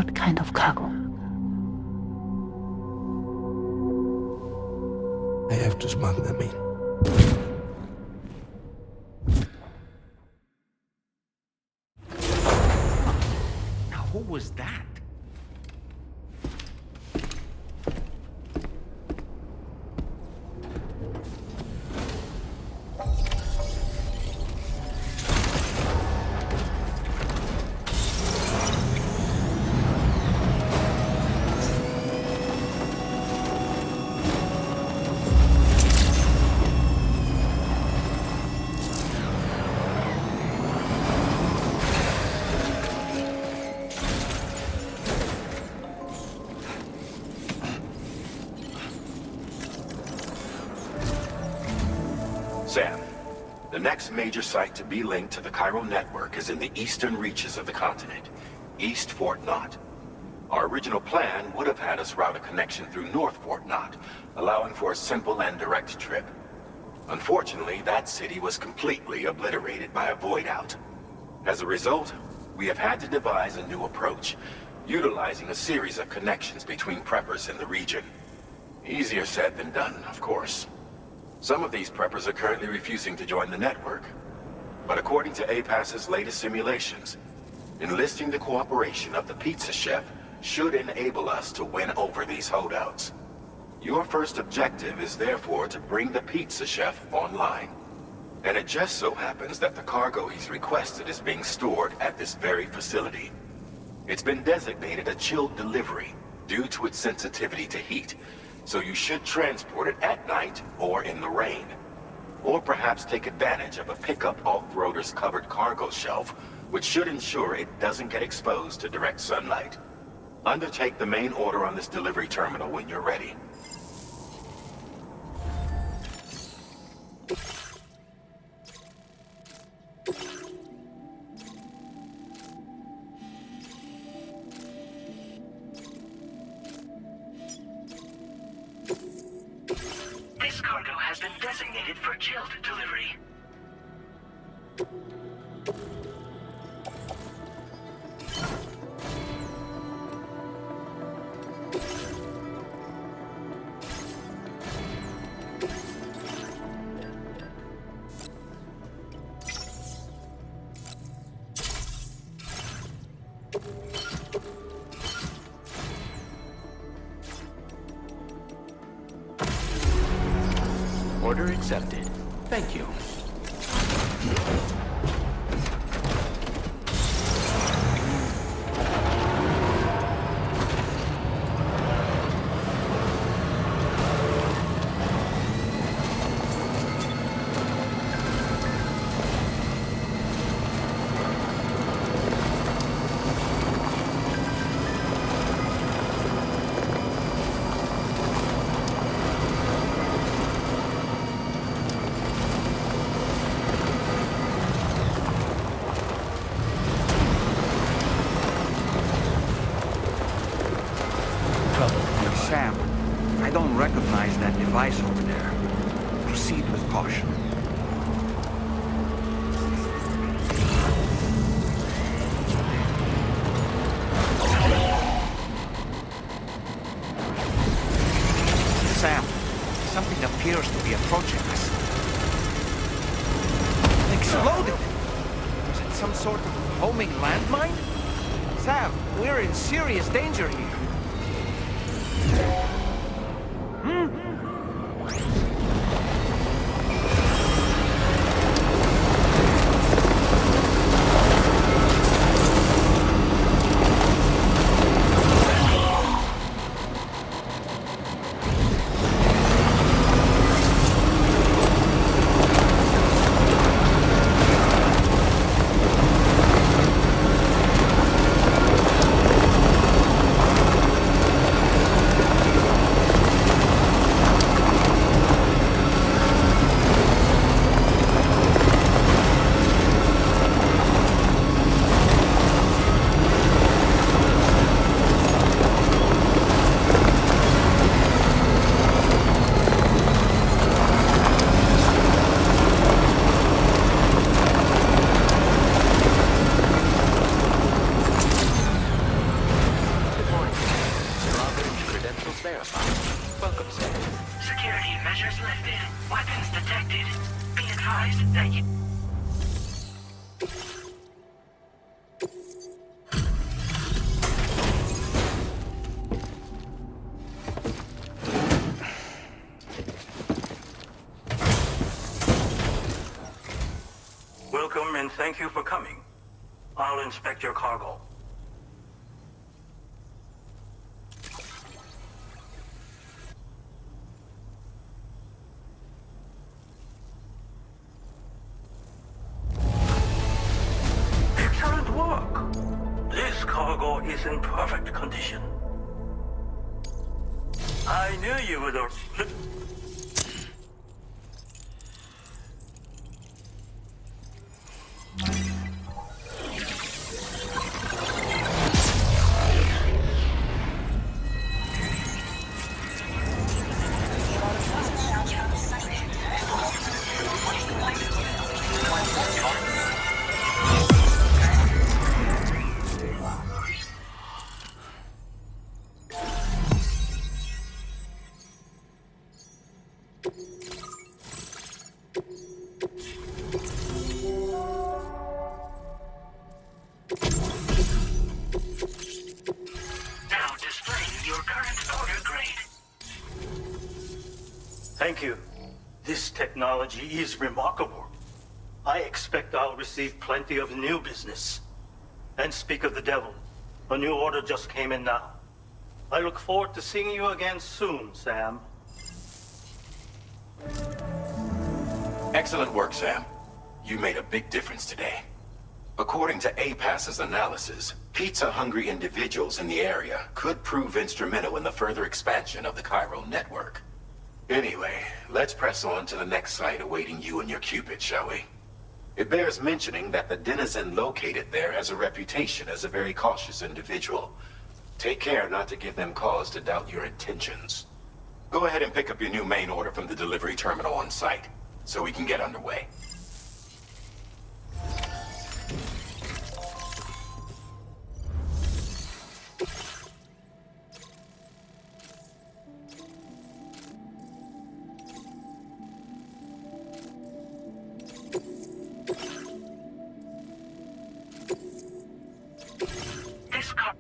what kind of cargo? I have to smuggle them in. Now, who was that? Sam, the next major site to be linked to the Cairo network is in the eastern reaches of the continent, East Fort Knott. Our original plan would have had us route a connection through North Fort Knott, allowing for a simple and direct trip. Unfortunately, that city was completely obliterated by a void out. As a result, we have had to devise a new approach, utilizing a series of connections between preppers in the region. Easier said than done, of course. Some of these preppers are currently refusing to join the network. But according to APAS's latest simulations, enlisting the cooperation of the pizza chef should enable us to win over these holdouts. Your first objective is therefore to bring the pizza chef online. And it just so happens that the cargo he's requested is being stored at this very facility. It's been designated a chilled delivery due to its sensitivity to heat, so you should transport it at night or in the rain. Or perhaps take advantage of a pickup off-roader's covered cargo shelf, which should ensure it doesn't get exposed to direct sunlight. Undertake the main order on this delivery terminal when you're ready. This cargo has been designated for chilled delivery. Order accepted. Thank you. Sam, I don't recognize that device over there. Proceed with caution. Sam, something appears to be approaching us. It exploded! Was it some sort of homing landmine? Sam, we're in serious danger here. Welcome and thank you for coming. I'll inspect your cargo. Excellent work. This cargo is in perfect condition. I knew you would. Now displaying your current order grade. Thank you. This technology is remarkable. I expect I'll receive plenty of new business. And speak of the devil, a new order just came in now. I look forward to seeing you again soon, Sam. Excellent work, Sam. You made a big difference today. According to APAS's analysis, pizza-hungry individuals in the area could prove instrumental in the further expansion of the Cairo network. Anyway, let's press on to the next site awaiting you and your Cupid, shall we? It bears mentioning that the denizen located there has a reputation as a very cautious individual. Take care not to give them cause to doubt your intentions. Go ahead and pick up your new main order from the delivery terminal on site, so we can get underway. This car.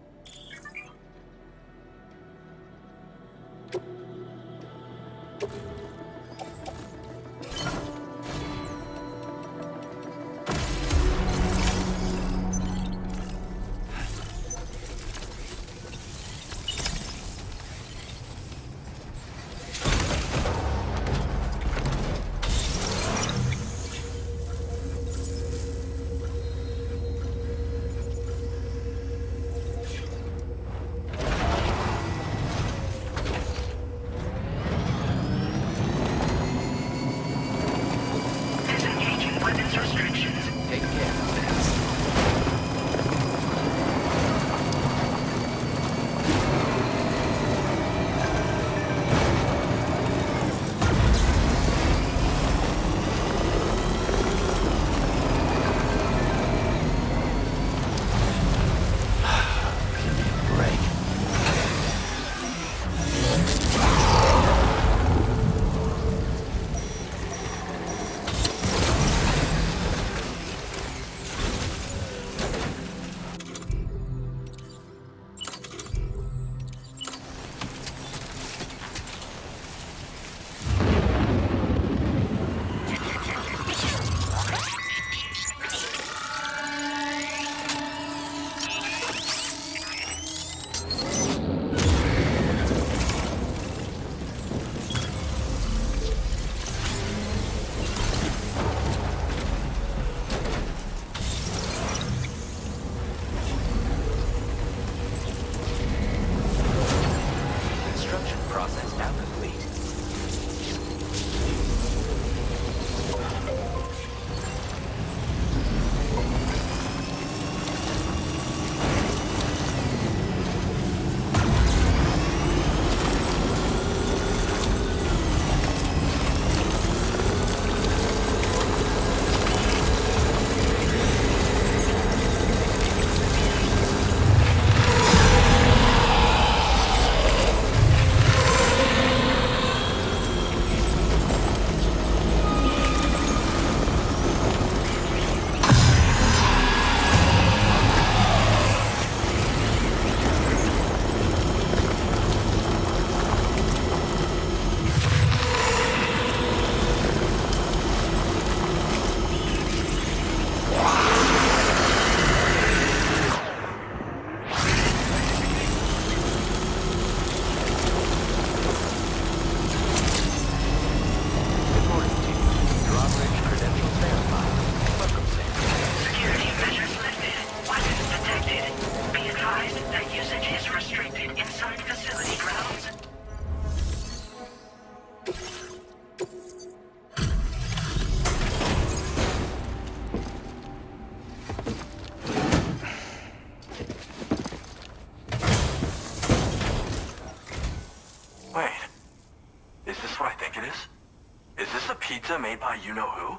Pizza made by you-know-who?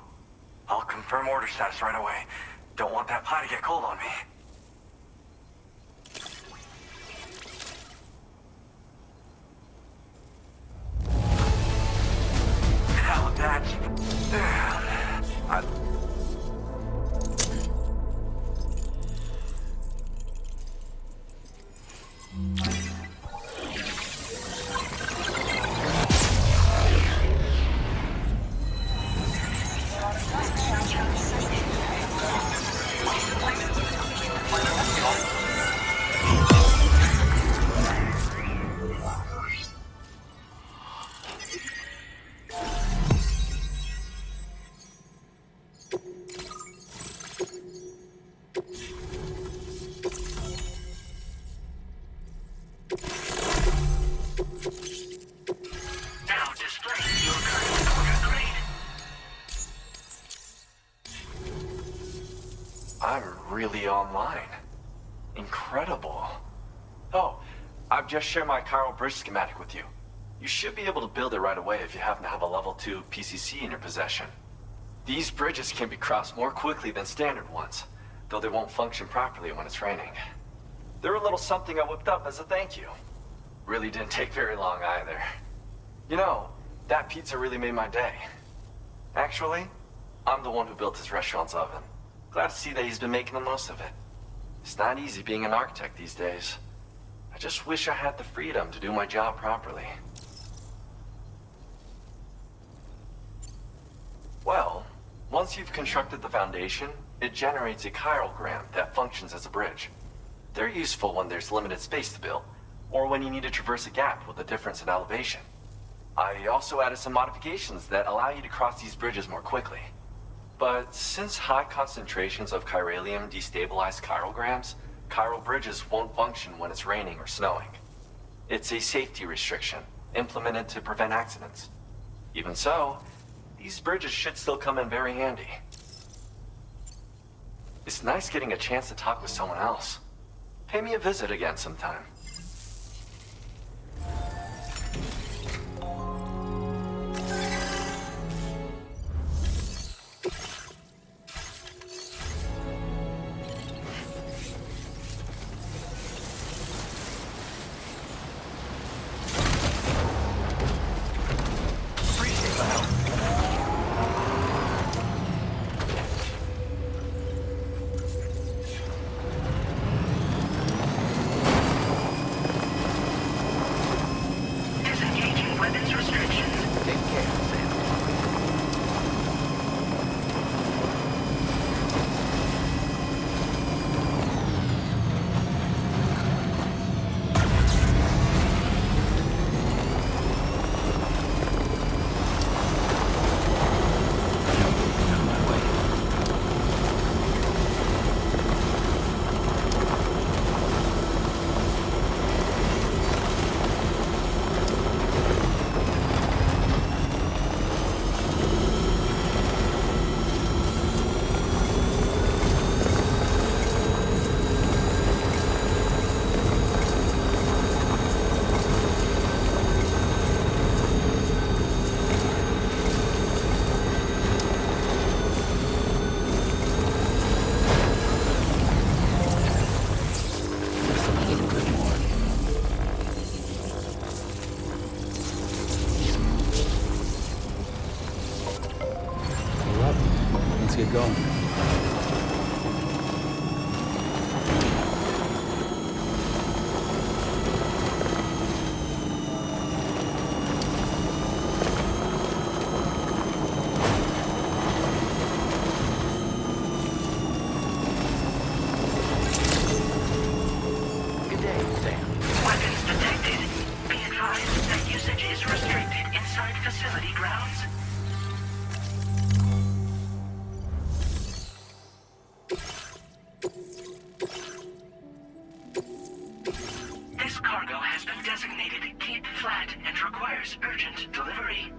I'll confirm order status right away. Don't want that pie to get cold on me. Now that's... Now display your current order grade. I'm really online. Incredible. Oh, I've just shared my chiral bridge schematic with you. You should be able to build it right away if you happen to have a level 2 PCC in your possession. These bridges can be crossed more quickly than standard ones, though they won't function properly when it's raining. They're a little something I whipped up as a thank you. Really didn't take very long either. You know, that pizza really made my day. Actually, I'm the one who built his restaurant's oven. Glad to see that he's been making the most of it. It's not easy being an architect these days. I just wish I had the freedom to do my job properly. Well, once you've constructed the foundation, it generates a chirogram that functions as a bridge. They're useful when there's limited space to build, or when you need to traverse a gap with a difference in elevation. I also added some modifications that allow you to cross these bridges more quickly. But since high concentrations of chiralium destabilize chirograms, chiral bridges won't function when it's raining or snowing. It's a safety restriction, implemented to prevent accidents. Even so, these bridges should still come in very handy. It's nice getting a chance to talk with someone else. Pay me a visit again sometime. Disengaging weapons restrictions. Take care, Sam. All right, let's get going. Good day, Sam. Weapons detected. Be advised that usage is restricted inside facility grounds. This cargo has been designated Keep Flat and requires urgent delivery.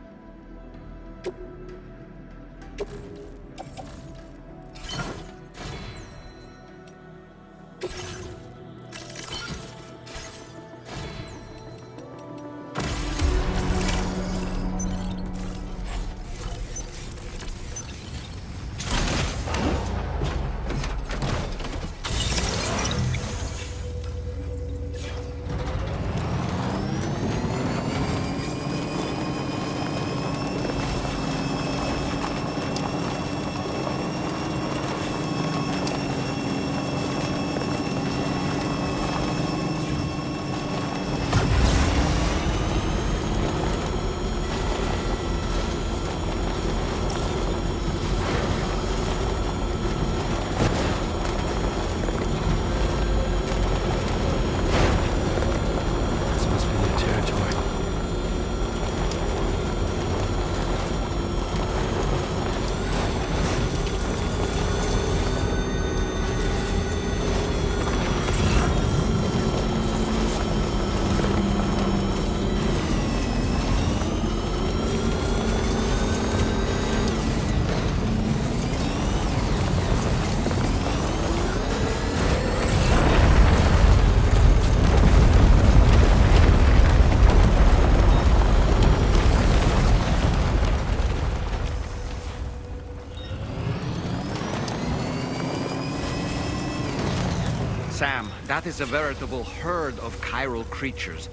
Sam, that is a veritable herd of chiral creatures.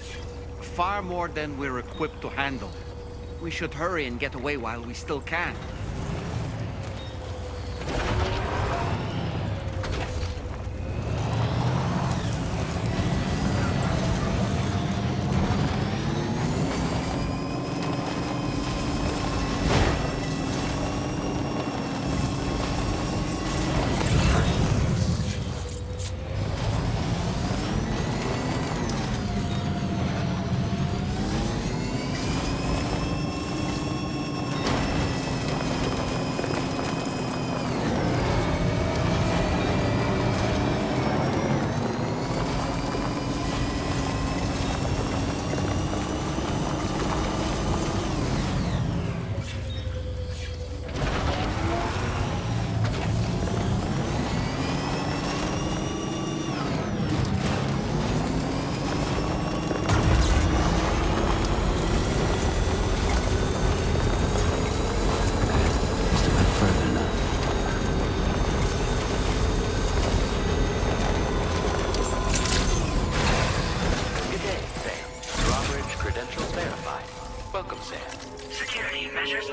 Far more than we're equipped to handle. We should hurry and get away while we still can. Security measures.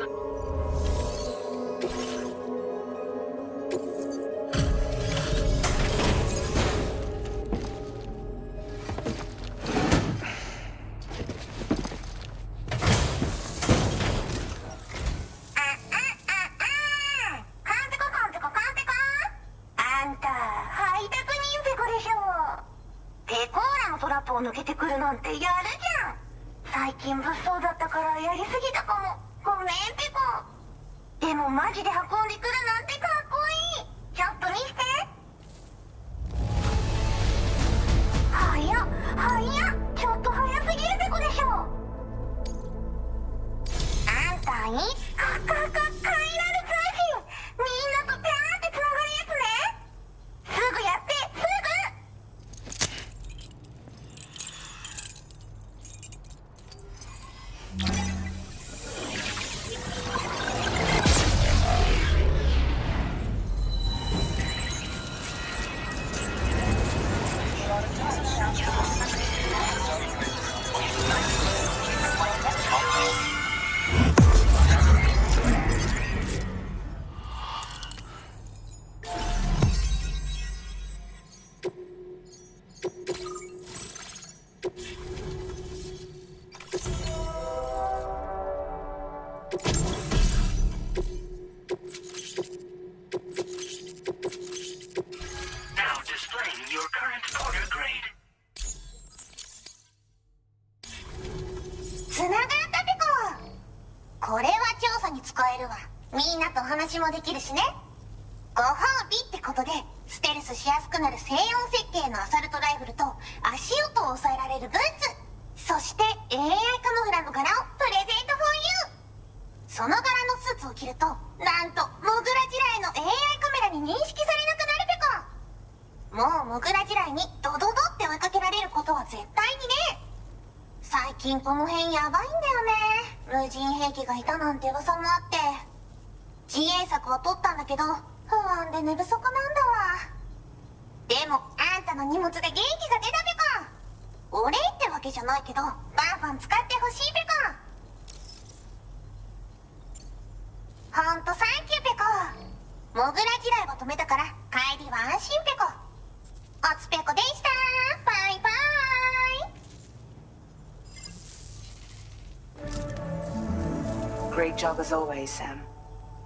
Great job as always, Sam.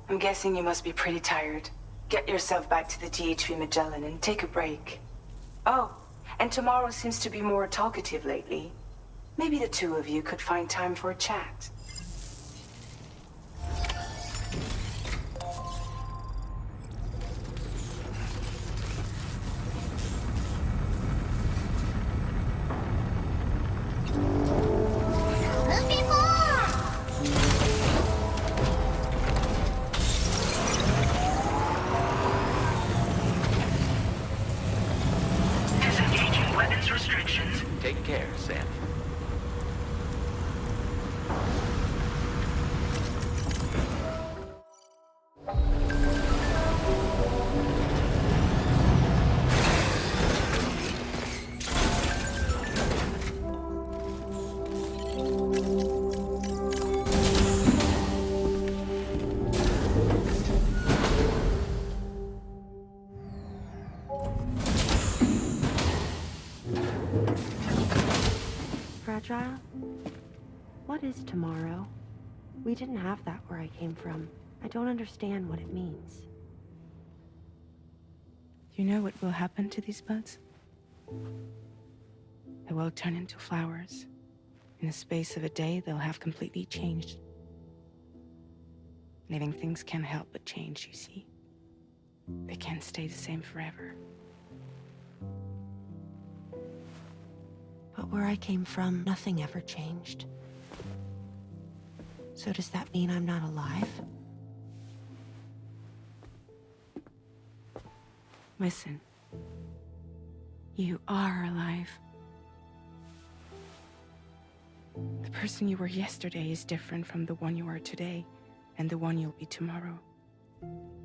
I'm guessing you must be pretty tired. Get yourself back to the GHV Magellan and take a break. Oh, and tomorrow seems to be more talkative lately. Maybe the two of you could find time for a chat. Restrictions. Take care, Sam. fragile? What is tomorrow? We didn't have that where I came from. I don't understand what it means. You know what will happen to these buds? They will turn into flowers. In the space of a day, they'll have completely changed. Living things can't help but change, you see. They can't stay the same forever. But where I came from, nothing ever changed. So does that mean I'm not alive? Listen. You are alive. The person you were yesterday is different from the one you are today, and the one you'll be tomorrow.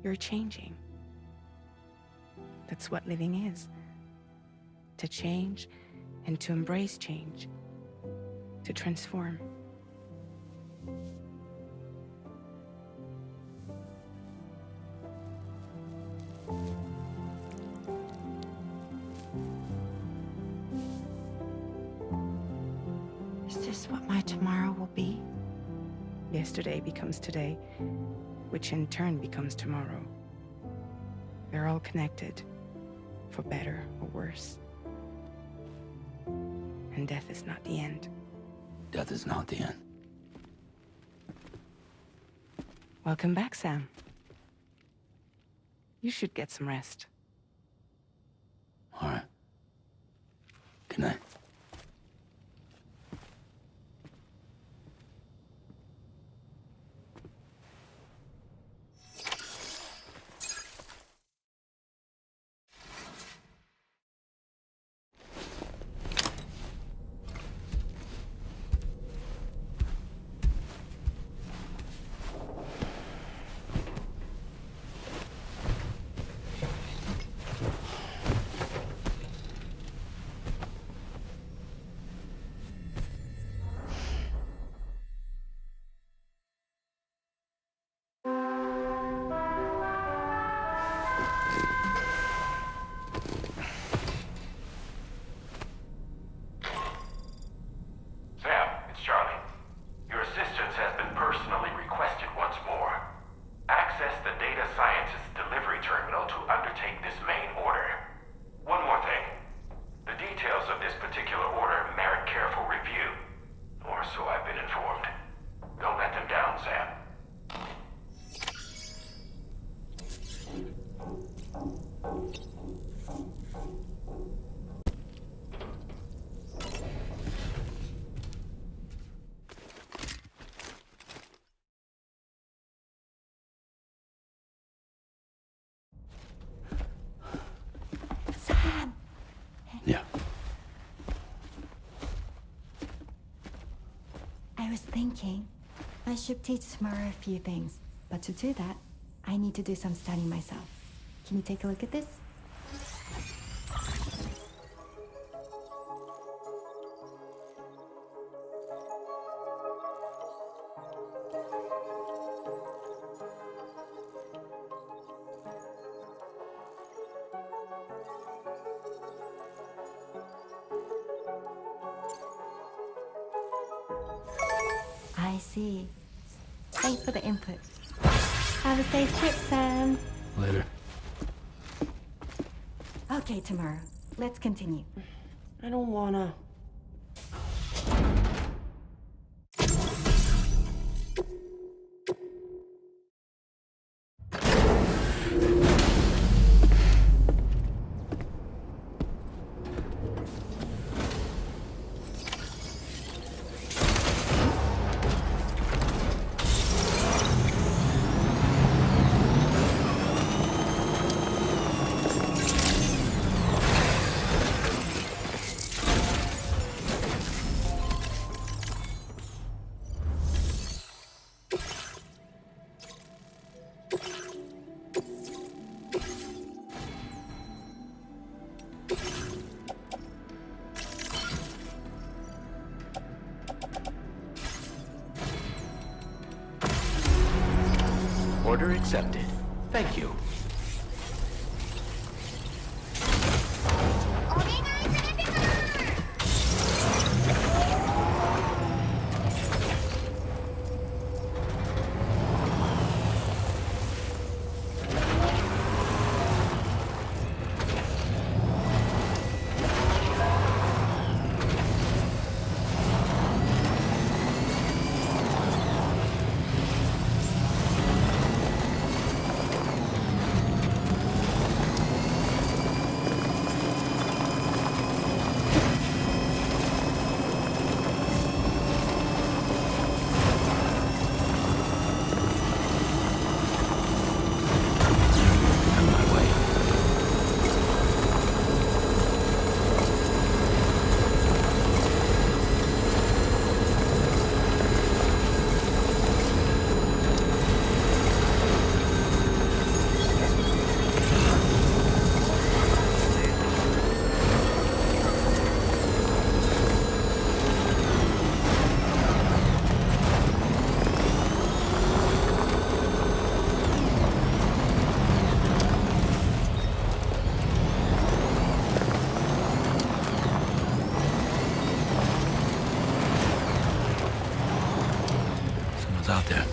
You're changing. That's what living is. To change, and to embrace change. To transform. Is this what my tomorrow will be? Yesterday becomes today, which in turn becomes tomorrow. They're all connected, for better or worse. And death is not the end. Death is not the end. Welcome back, Sam. You should get some rest. All right. Good night. Yeah. I was thinking, I should teach Samara a few things, but to do that, I need to do some studying myself. Can you take a look at this? I see. Thanks for the input. Have a safe trip, Sam. Later. Okay, tomorrow. Let's continue. I don't wanna. Order accepted. Thank you. out there.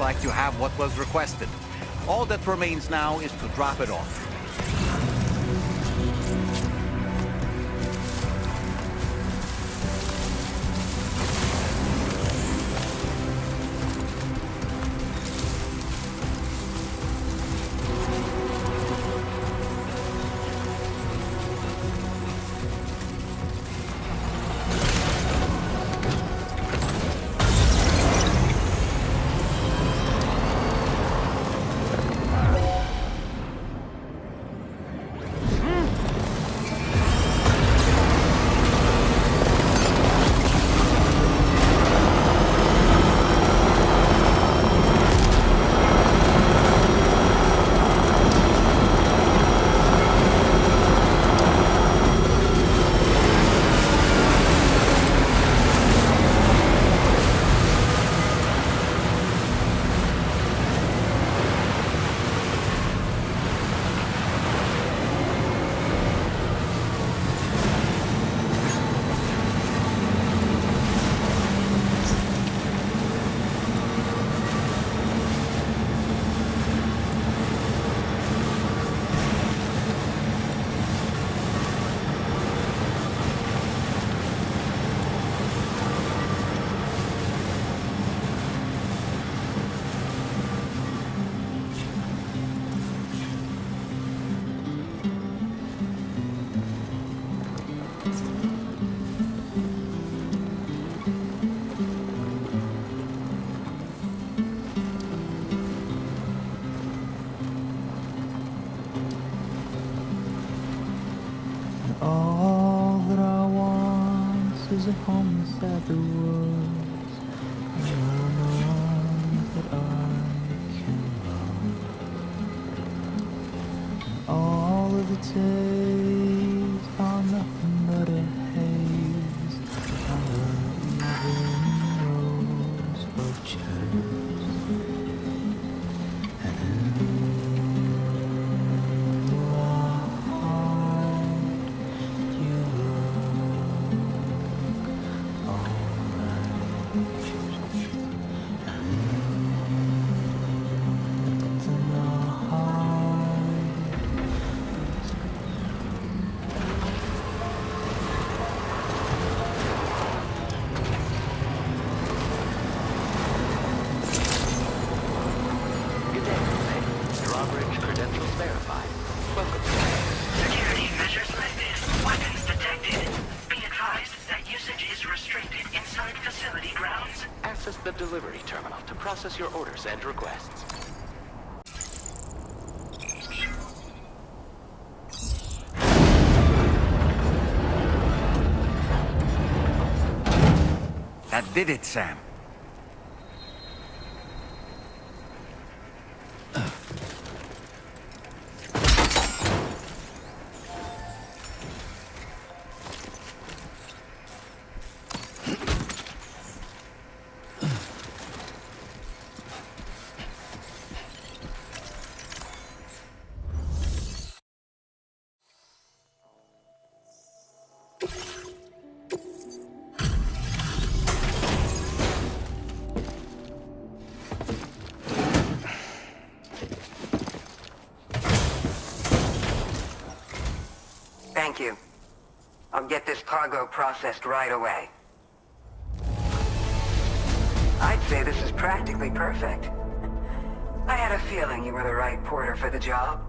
Like you have what was requested. All that remains now is to drop it off. All that I want is a home inside the woods. No one that I can love. And all of the days are nothing but a haze. Under even rows of chairs. And in the heart you look alright. And in the heart. Good day, Jose. Drawbridge credentials verified. Welcome. Security measures lifted. Weapons detected. Be advised that usage is restricted inside facility grounds. Access the delivery terminal to process your orders and requests. That did it, Sam. Thank you. I'll get this cargo processed right away. I'd say this is practically perfect. I had a feeling you were the right porter for the job.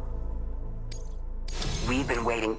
We've been waiting.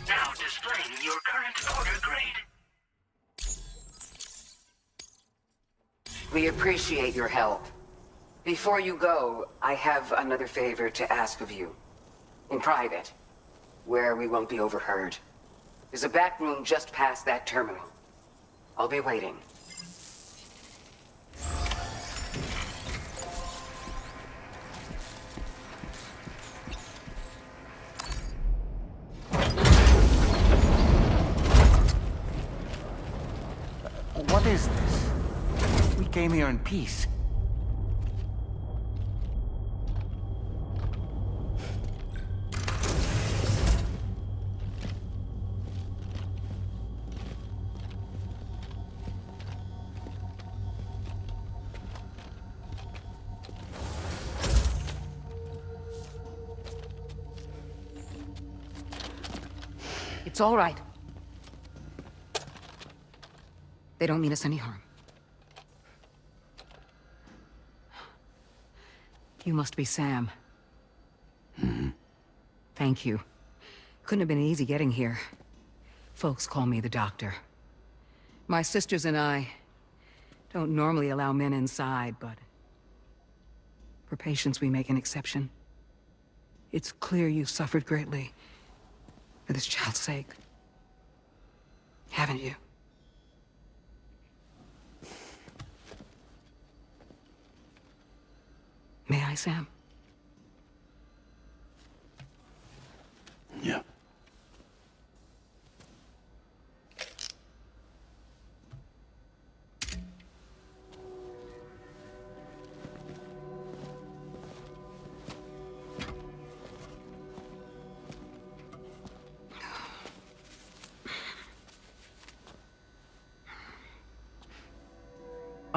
Now displaying your current order grade. We appreciate your help. Before you go, I have another favor to ask of you. In private, where we won't be overheard. There's a back room just past that terminal. I'll be waiting. What is this? We came here in peace. It's all right. They don't mean us any harm. You must be Sam. Thank you. Couldn't have been easy getting here. Folks call me the doctor. My sisters and I don't normally allow men inside, but for patients we make an exception. It's clear you suffered greatly for this child's sake. Haven't you? May I, Sam? Yeah.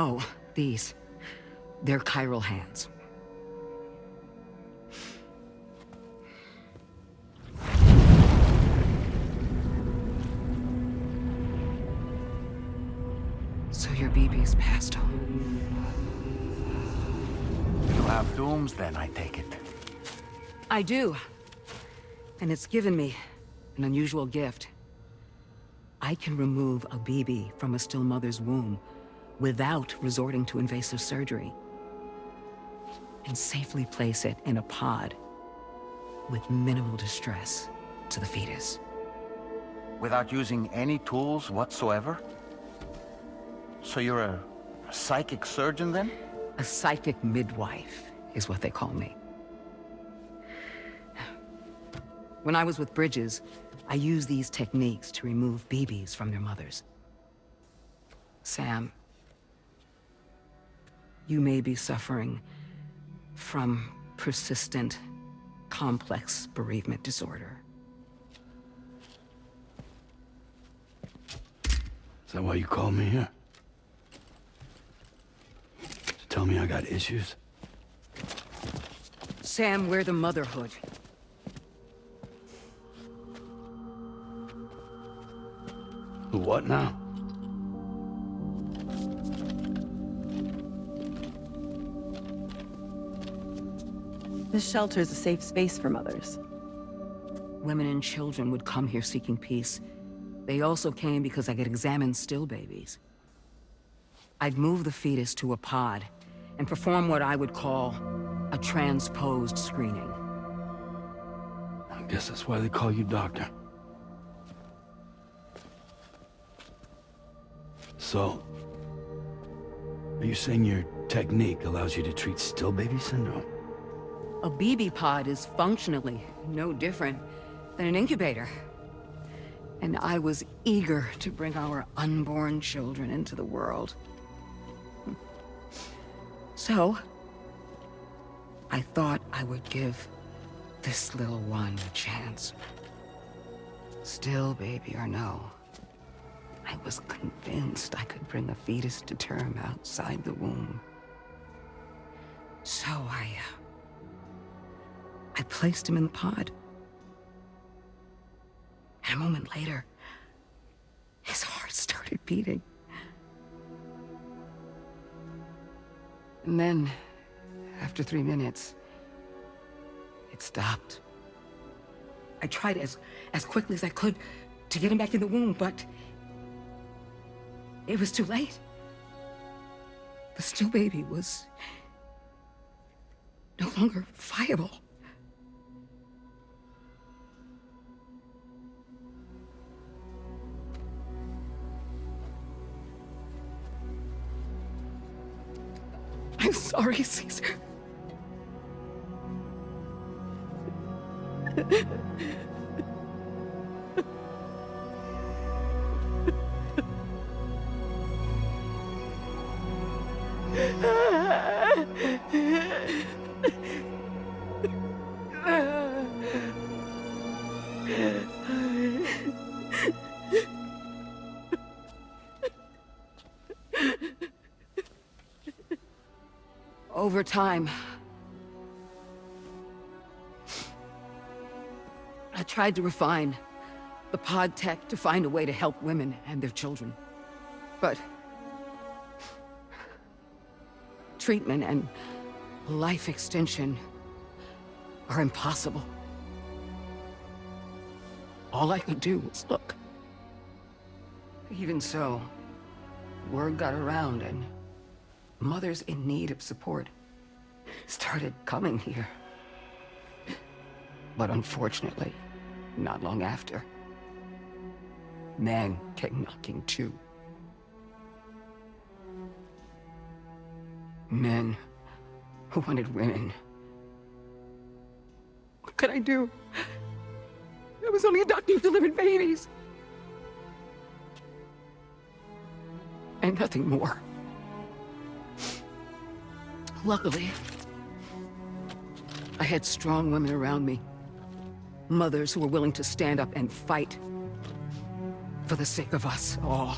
Oh, these. They're chiral hands. So your BB's passed on. You have dooms then, I take it. I do. And it's given me an unusual gift. I can remove a BB from a still mother's womb without resorting to invasive surgery. And safely place it in a pod with minimal distress to the fetus. Without using any tools whatsoever? So you're a psychic surgeon then? A psychic midwife is what they call me. When I was with Bridges, I used these techniques to remove BBs from their mothers. Sam, you may be suffering from persistent, complex bereavement disorder. Is that why you called me here? To tell me I got issues? Sam, we're the motherhood. The what now? This shelter is a safe space for mothers. Women and children would come here seeking peace. They also came because I could examine still babies. I'd move the fetus to a pod and perform what I would call a transposed screening. I guess that's why they call you doctor. So, are you saying your technique allows you to treat still baby syndrome? A BB pod is functionally no different than an incubator. And I was eager to bring our unborn children into the world. So, I thought I would give this little one a chance. Still baby or no, I was convinced I could bring a fetus to term outside the womb. So I placed him in the pod. And a moment later, his heart started beating. And then, after 3 minutes, it stopped. I tried as quickly as I could to get him back in the womb, but it was too late. The still baby was no longer viable. I'm sorry, Caesar. Over time, I tried to refine the pod tech to find a way to help women and their children. But treatment and life extension are impossible. All I could do was look. Even so, word got around and mothers in need of support started coming here. But unfortunately, not long after, men came knocking too. Men who wanted women. What could I do? I was only a doctor who delivered babies. And nothing more. Luckily, I had strong women around me. Mothers who were willing to stand up and fight for the sake of us all.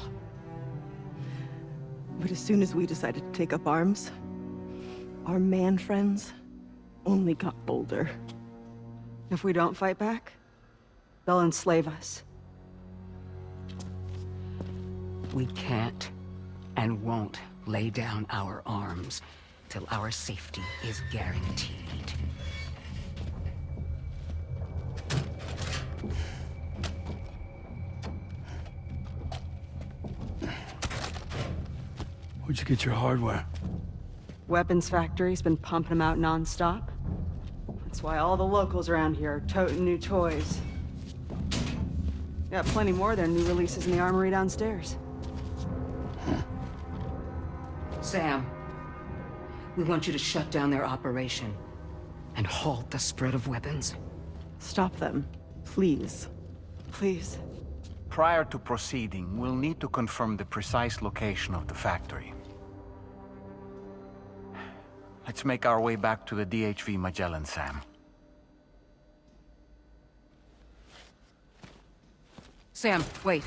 But as soon as we decided to take up arms, our man friends only got bolder. If we don't fight back, they'll enslave us. We can't and won't lay down our arms till our safety is guaranteed. Where'd you get your hardware? Weapons factory's been pumping them out non-stop. That's why all the locals around here are toting new toys. Got plenty more of their new releases in the armory downstairs. Sam, we want you to shut down their operation and halt the spread of weapons. Stop them, please. Please. Prior to proceeding, we'll need to confirm the precise location of the factory. Let's make our way back to the DHV Magellan, Sam. Sam, wait.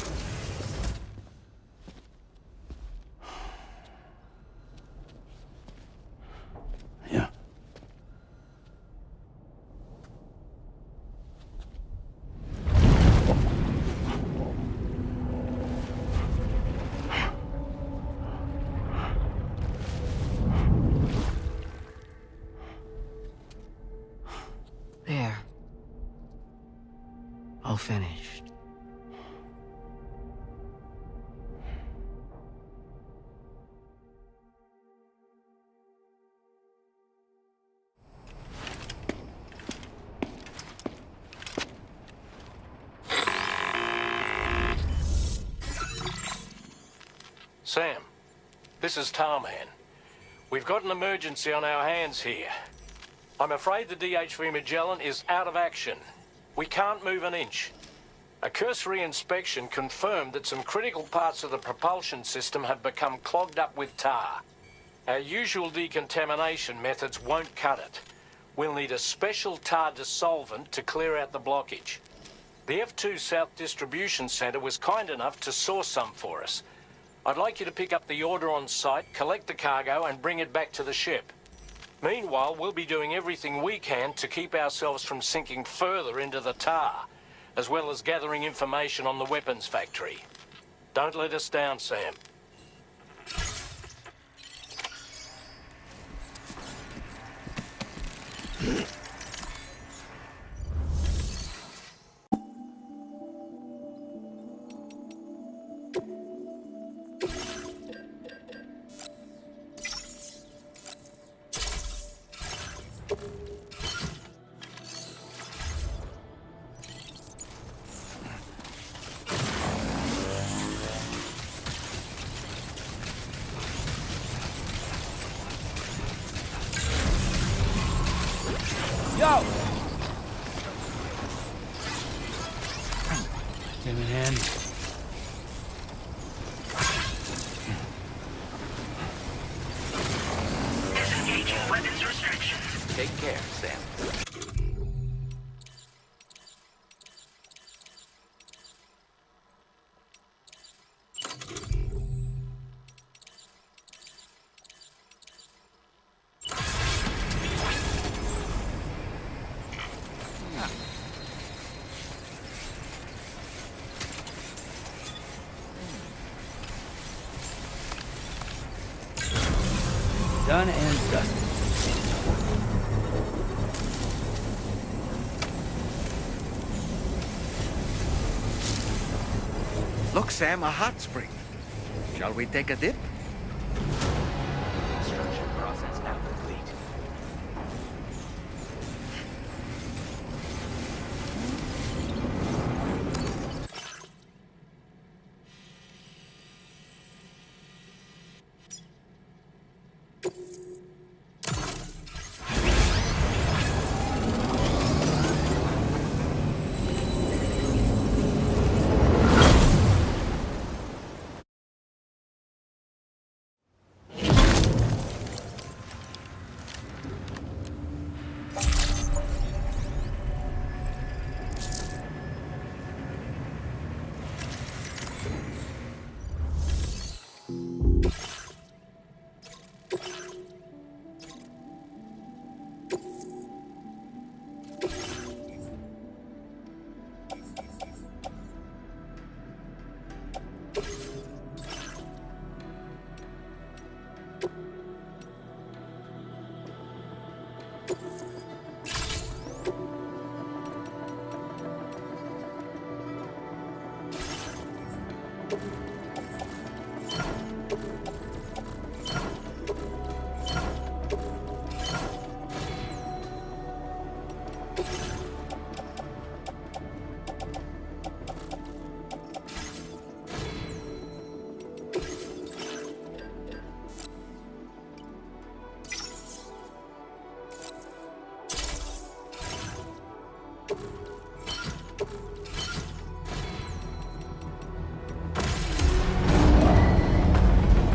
Yeah. There. All finished. Sam, this is Tarman. We've got an emergency on our hands here. I'm afraid the DHV Magellan is out of action. We can't move an inch. A cursory inspection confirmed that some critical parts of the propulsion system have become clogged up with tar. Our usual decontamination methods won't cut it. We'll need a special tar dissolvent to clear out the blockage. The F2 South Distribution Center was kind enough to source some for us. I'd like you to pick up the order on site, collect the cargo, and bring it back to the ship. Meanwhile, we'll be doing everything we can to keep ourselves from sinking further into the tar, as well as gathering information on the weapons factory. Don't let us down, Sam. Yo! Give me a hand. Disengaging weapons restrictions. Take care, Sam. Done and dusted. Look, Sam, a hot spring. Shall we take a dip? Construction process now complete.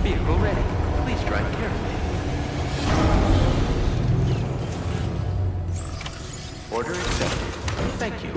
Vehicle ready. Please drive carefully. Order accepted. Thank you.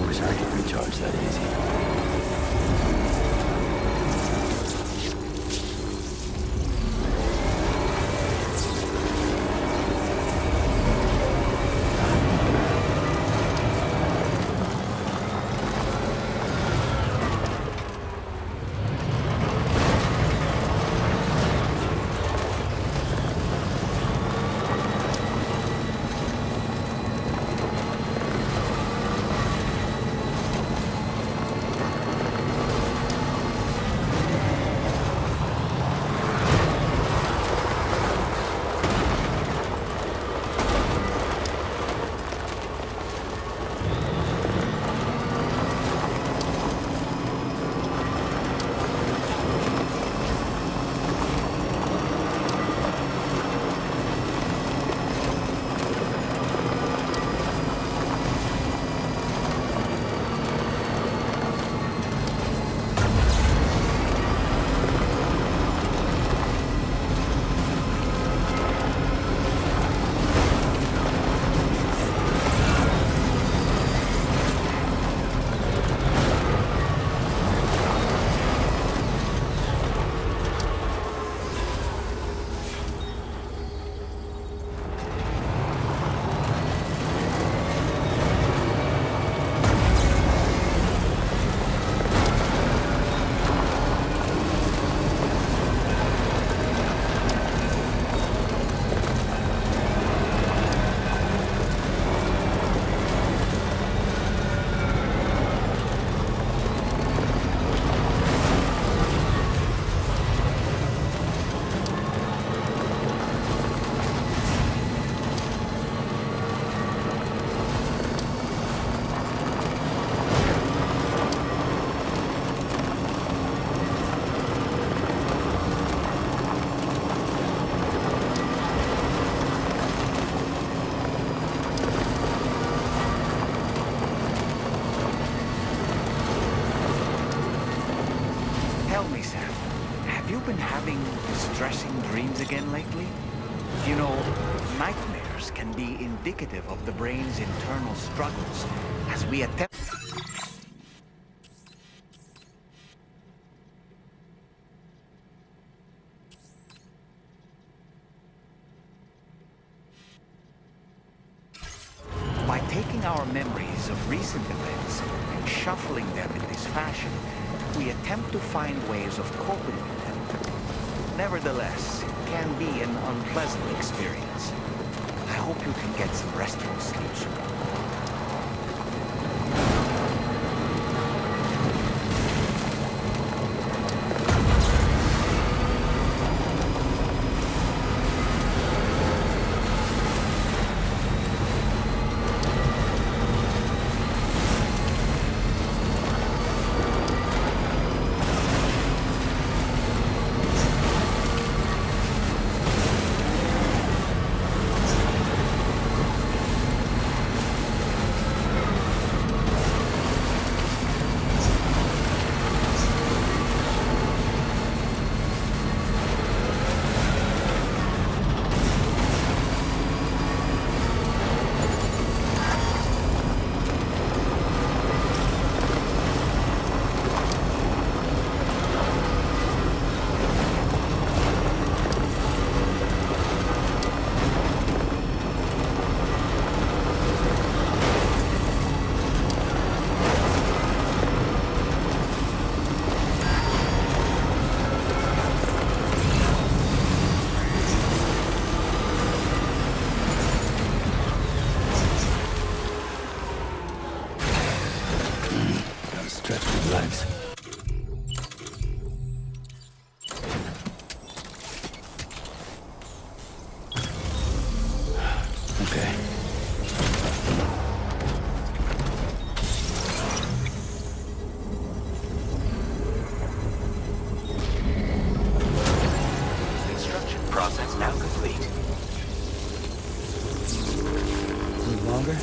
Wish I could recharge that easy. Tell me, Sam, have you been having distressing dreams again lately? You know, nightmares can be indicative of the brain's internal struggles as we attempt... By taking our memories of recent events and shuffling them in this fashion, we attempt to find ways of coping with them. Nevertheless, it can be an unpleasant experience. I hope you can get some restful sleep soon. legs. Okay. Construction process now complete. A little longer?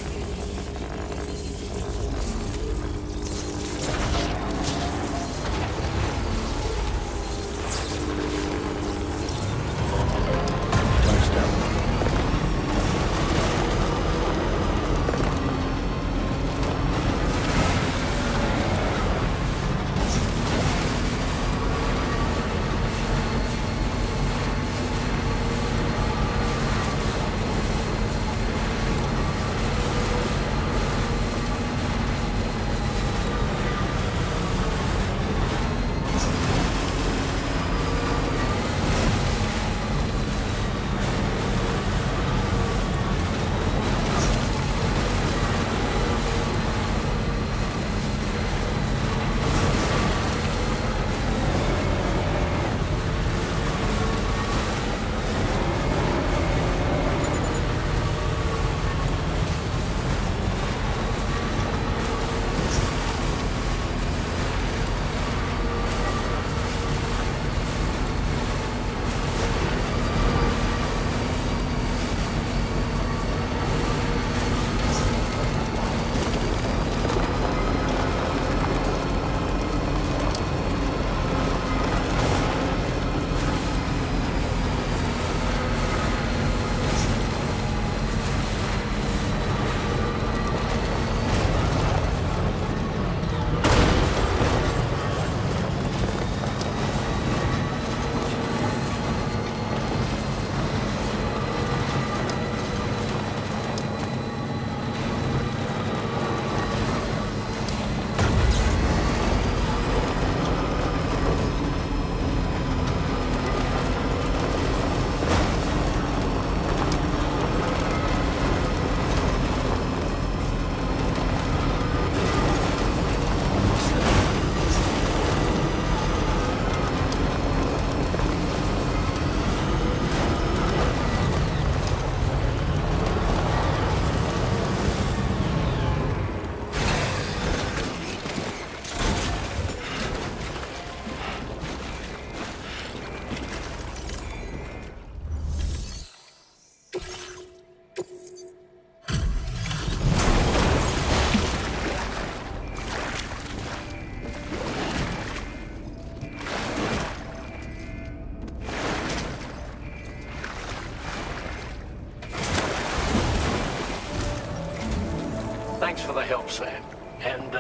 help, Sam. And,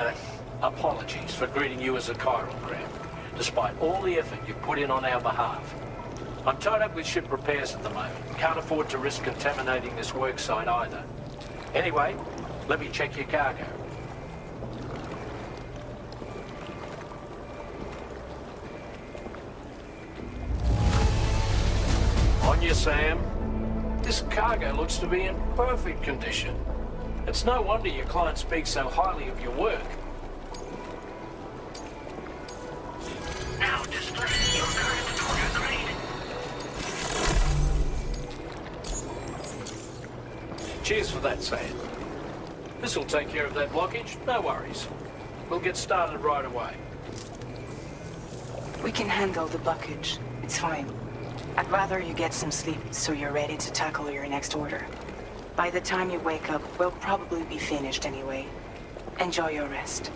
apologies for greeting you as a chiral crab, despite all the effort you put in on our behalf. I'm tied up with ship repairs at the moment. Can't afford to risk contaminating this work site either. Anyway, let me check your cargo. On you, Sam. This cargo looks to be in perfect condition. It's no wonder your client speaks so highly of your work. Now display your current order grade. Cheers for that, Sam. This'll take care of that blockage, no worries. We'll get started right away. We can handle the blockage. It's fine. I'd rather you get some sleep so you're ready to tackle your next order. By the time you wake up, we'll probably be finished anyway. Enjoy your rest.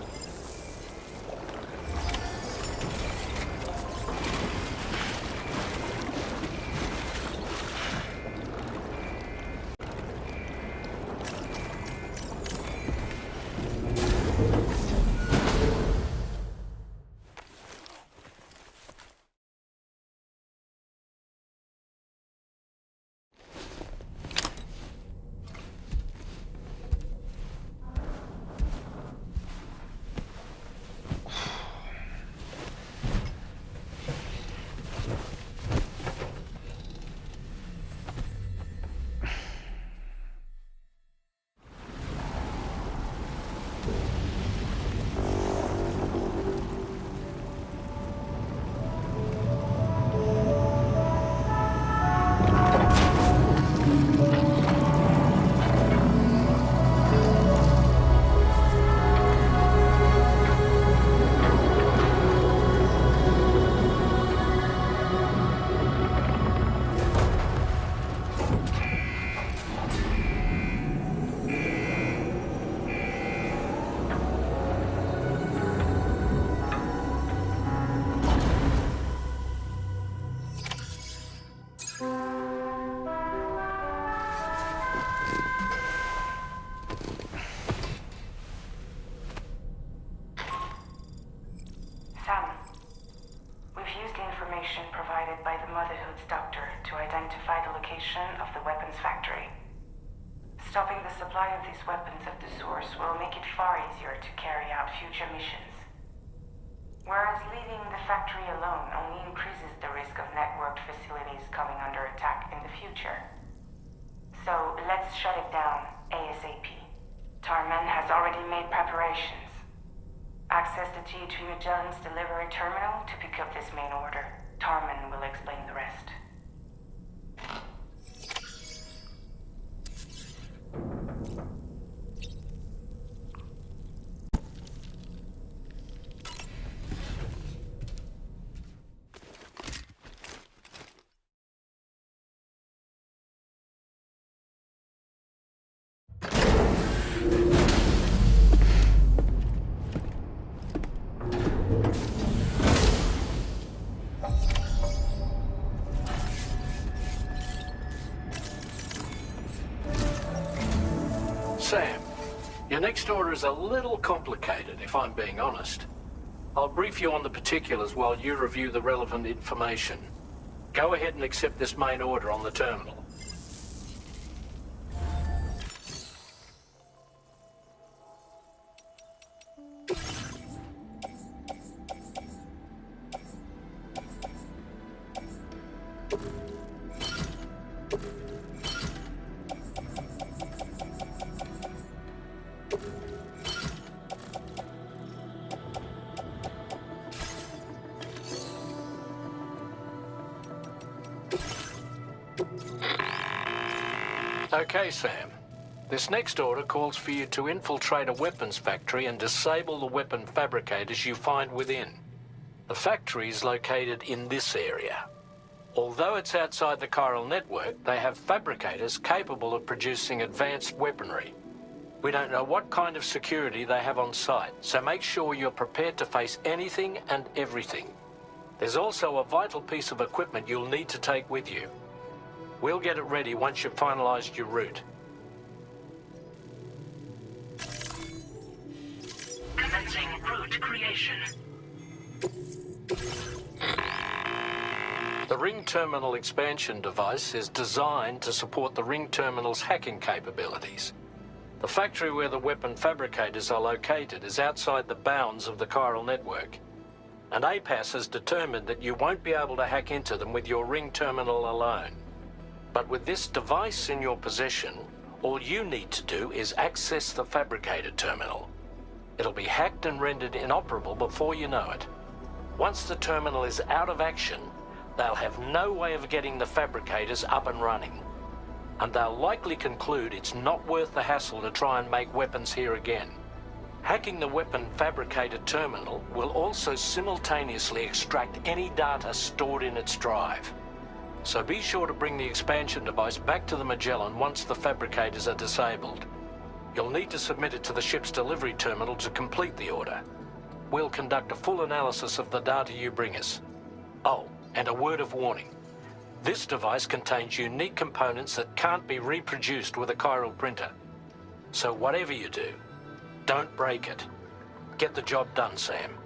Of the weapons factory. Stopping the supply of these weapons at the source will make it far easier to carry out future missions. Whereas leaving the factory alone only increases the risk of networked facilities coming under attack in the future. So let's shut it down ASAP. Tarman has already made preparations. Access the GHV Magellan's delivery terminal to pick up this main order. Tarman will explain the rest. Sam, your next order is a little complicated, if I'm being honest. I'll brief you on the particulars while you review the relevant information. Go ahead and accept this main order on the terminal. Okay, Sam. This next order calls for you to infiltrate a weapons factory and disable the weapon fabricators you find within. The factory is located in this area. Although it's outside the chiral network, they have fabricators capable of producing advanced weaponry. We don't know what kind of security they have on site, so make sure you're prepared to face anything and everything. There's also a vital piece of equipment you'll need to take with you. We'll get it ready once you've finalized your route. Commencing route creation. The ring terminal expansion device is designed to support the ring terminal's hacking capabilities. The factory where the weapon fabricators are located is outside the bounds of the chiral network, and APAS has determined that you won't be able to hack into them with your ring terminal alone. But with this device in your possession, all you need to do is access the fabricator terminal. It'll be hacked and rendered inoperable before you know it. Once the terminal is out of action, they'll have no way of getting the fabricators up and running. And they'll likely conclude it's not worth the hassle to try and make weapons here again. Hacking the weapon fabricator terminal will also simultaneously extract any data stored in its drive. So be sure to bring the expansion device back to the Magellan once the fabricators are disabled. You'll need to submit it to the ship's delivery terminal to complete the order. We'll conduct a full analysis of the data you bring us. Oh, and a word of warning. This device contains unique components that can't be reproduced with a chiral printer. So whatever you do, don't break it. Get the job done, Sam.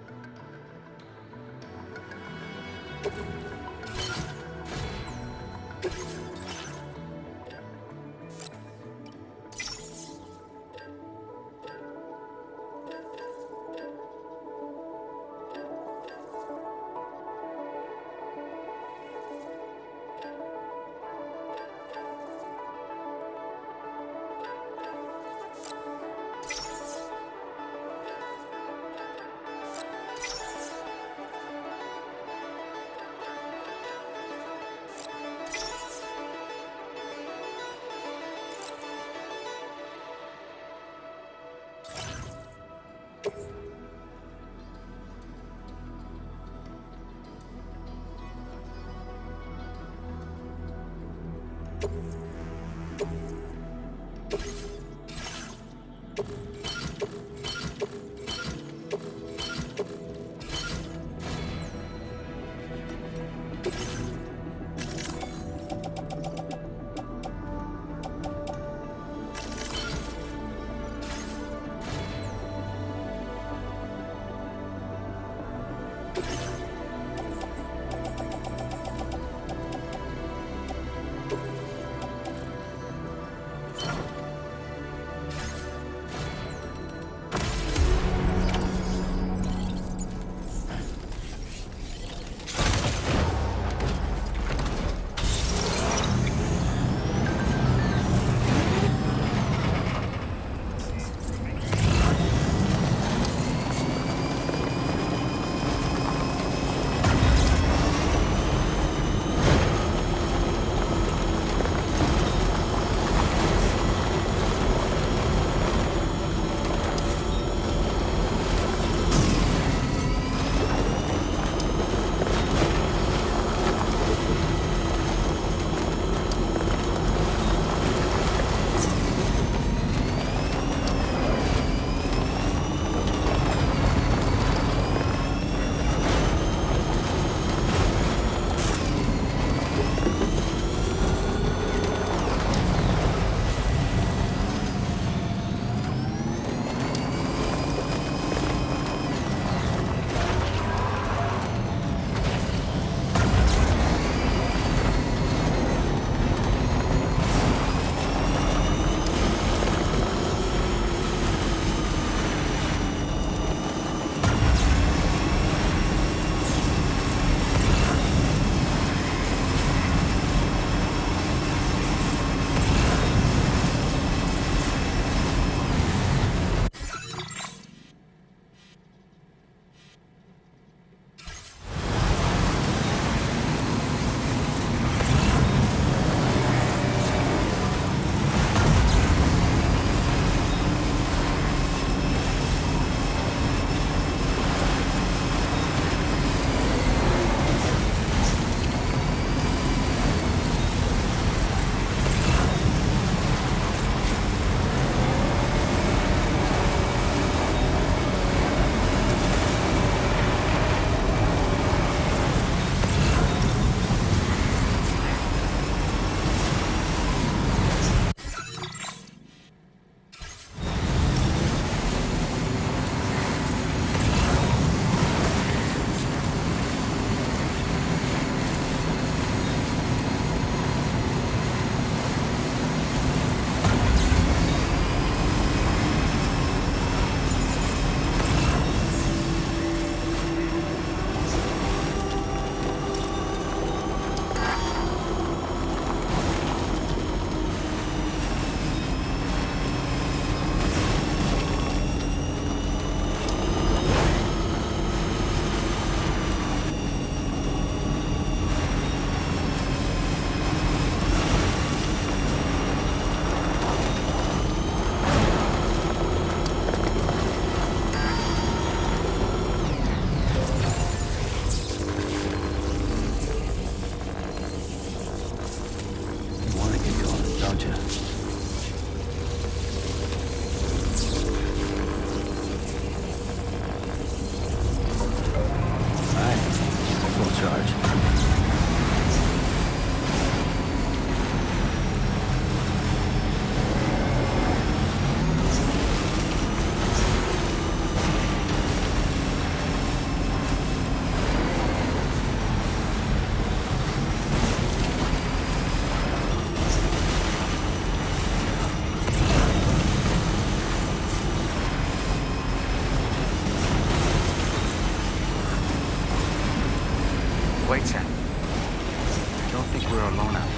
Wait, Sam. I don't think we're alone out here.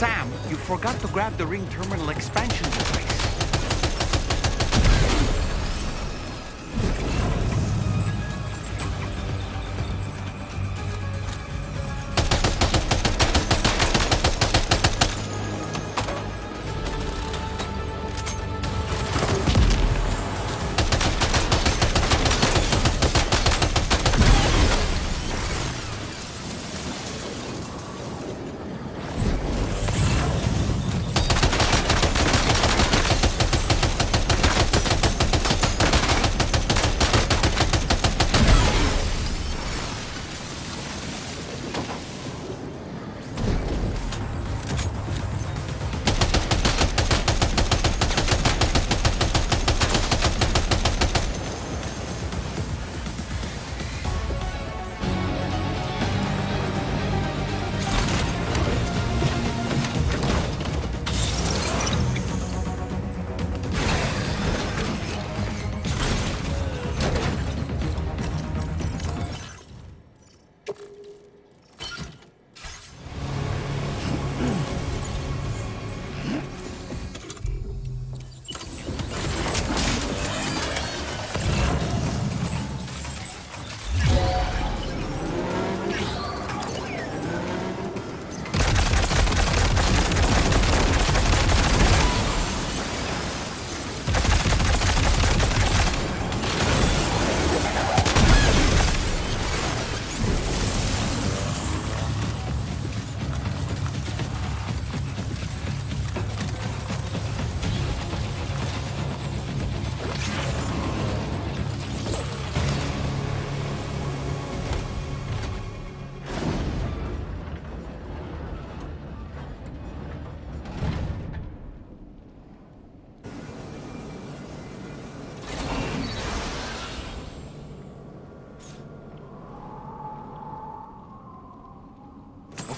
Sam, you forgot to grab the ring terminal expansion device.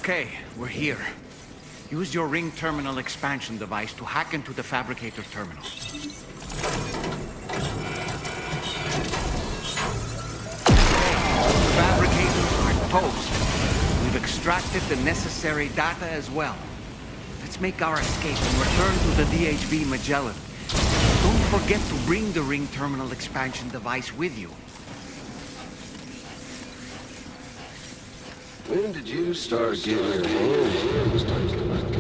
Okay, we're here. Use your ring terminal expansion device to hack into the fabricator terminal. Fabricators are toast. We've extracted the necessary data as well. Let's make our escape and return to the DHV Magellan. Don't forget to bring the ring terminal expansion device with you. When did you start getting your hands on those?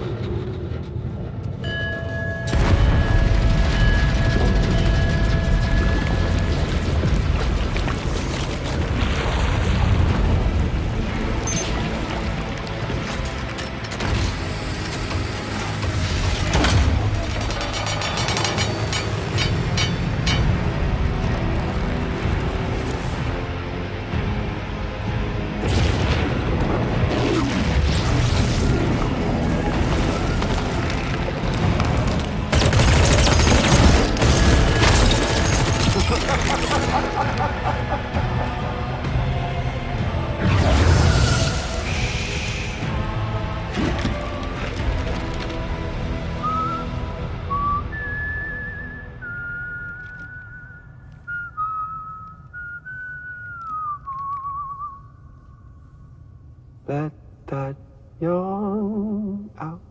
Let that yawn out.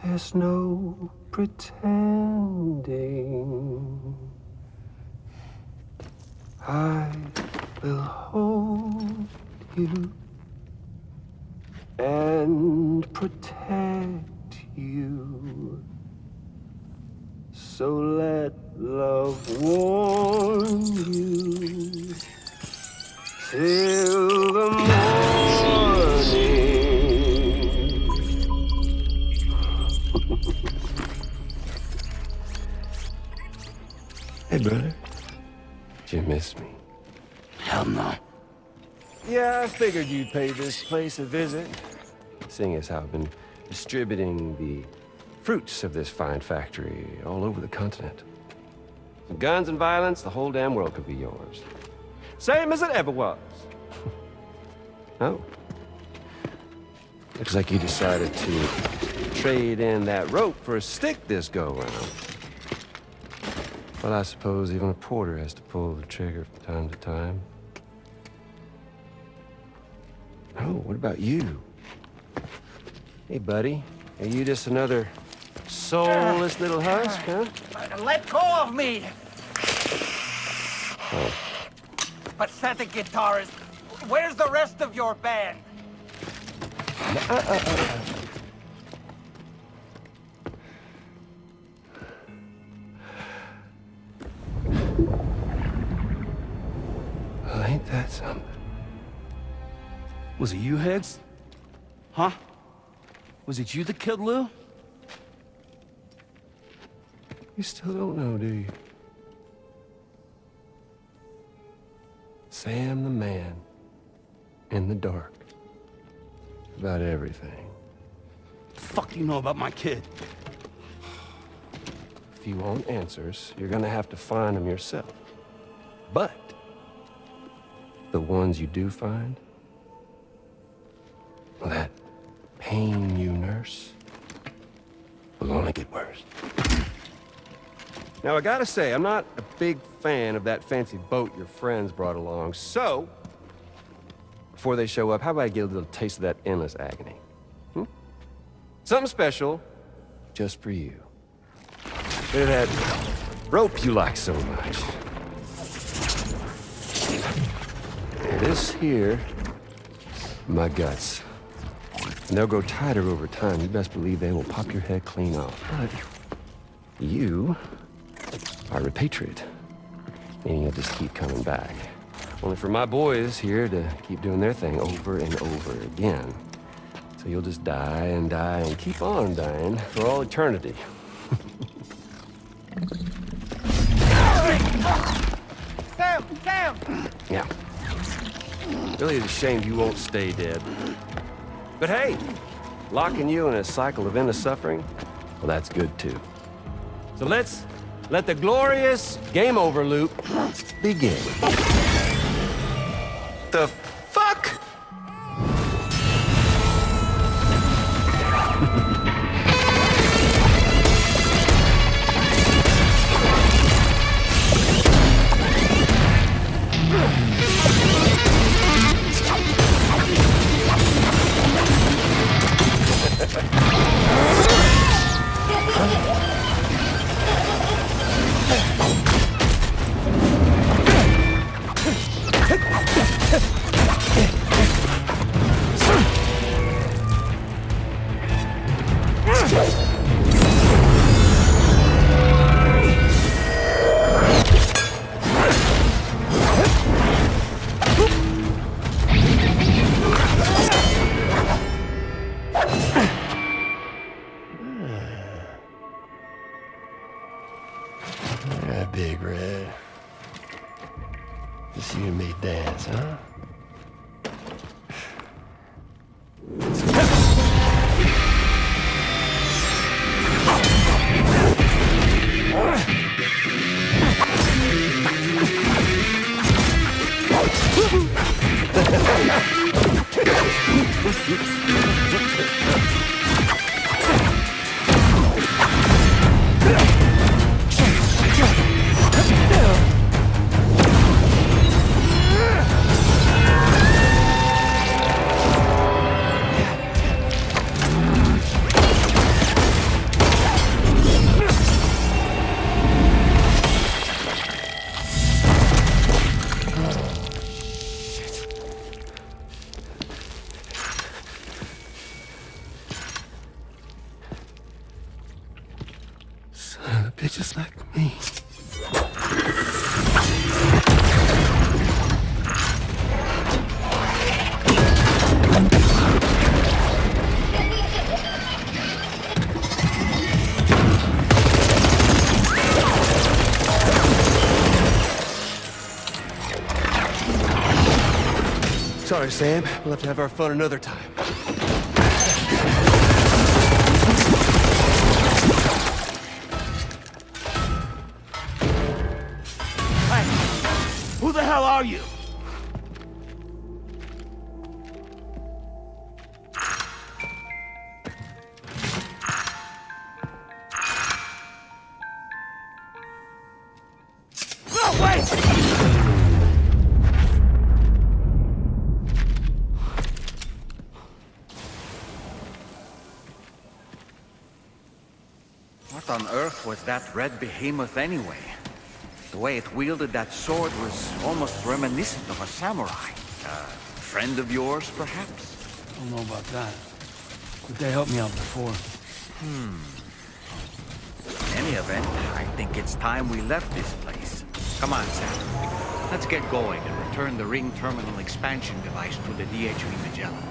There's no pretending. I will hold you and protect you. So let love warm you till the morning. Hey, brother. Did you miss me? Hell no. Yeah, I figured you'd pay this place a visit, seeing as how I've been distributing the fruits of this fine factory all over the continent. With guns and violence, the whole damn world could be yours. Same as it ever was. Oh. Looks like you decided to trade in that rope for a stick this go-around. Well, I suppose even a porter has to pull the trigger from time to time. Oh, what about you? Hey, buddy. Are you just another soulless little husk, huh? Let go of me! Oh. Pathetic guitarist. Where's the rest of your band? Well, ain't that something? Was it you, Higgs? Huh? Was it you that killed Lou? You still don't know, do you? Sam the man. In the dark. About everything. The fuck do you know about my kid? If you want answers, you're gonna have to find them yourself. But the ones you do find, well, that pain you nurse will only get worse. Now, I gotta say, I'm not a big fan of that fancy boat your friends brought along, so before they show up, how about I get a little taste of that endless agony? Something special just for you. Bit of that rope you like so much. This here, my guts. And they'll grow tighter over time. You best believe they will pop your head clean off. But you are repatriate, meaning you'll just keep coming back. Only for my boys here to keep doing their thing over and over again. So you'll just die and die and keep on dying for all eternity. Sam! Sam! Yeah. Really is a shame you won't stay dead. But hey, locking you in a cycle of endless suffering, well, that's good too. So let's let the glorious game over loop begin. The fuck? Yeah, Big Red. Just you and me dance, huh? Sorry, Sam. We'll have to have our fun another time. Hey! Who the hell are you? No, wait! What on earth was that red behemoth anyway? The way it wielded that sword was almost reminiscent of a samurai. A friend of yours, perhaps? I don't know about that. But they helped me out before. In any event, I think it's time we left this place. Come on, Sam. Let's get going and return the ring terminal expansion device to the DHV Magellan.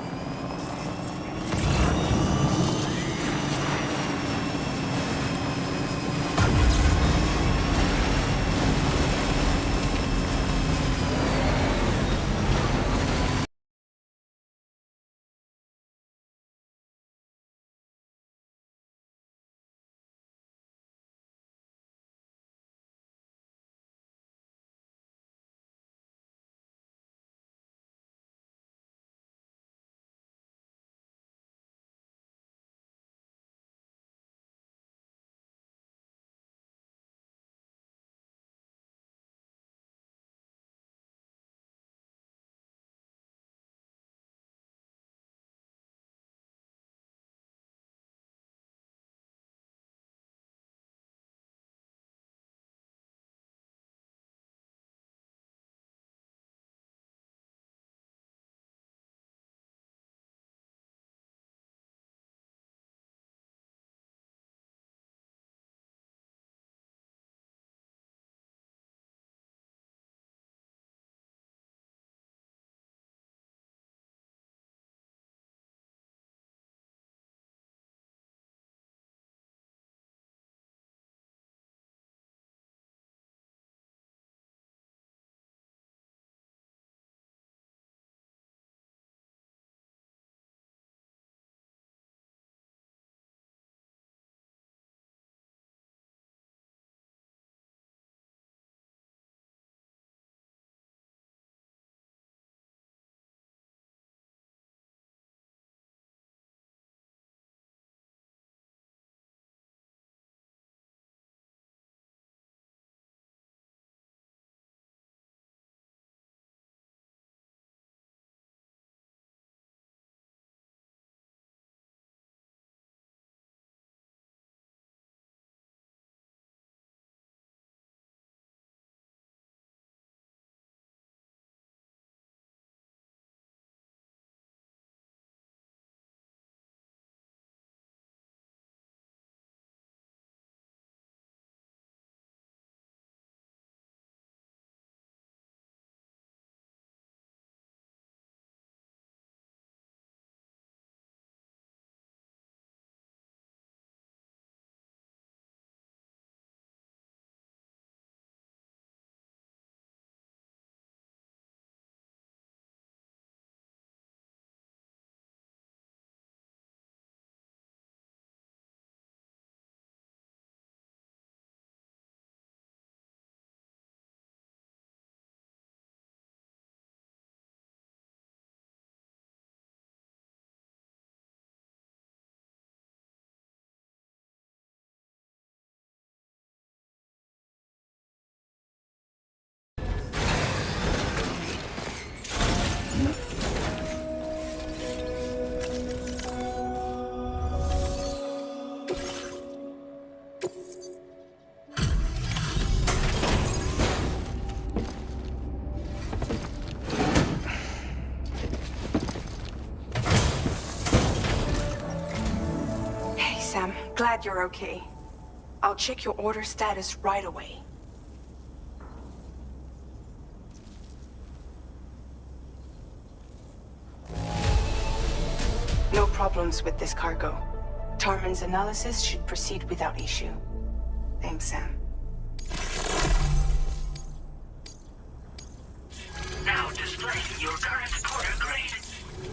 Sam, glad you're okay. I'll check your order status right away. No problems with this cargo. Tarman's analysis should proceed without issue. Thanks, Sam. Now displaying your current quarter grade.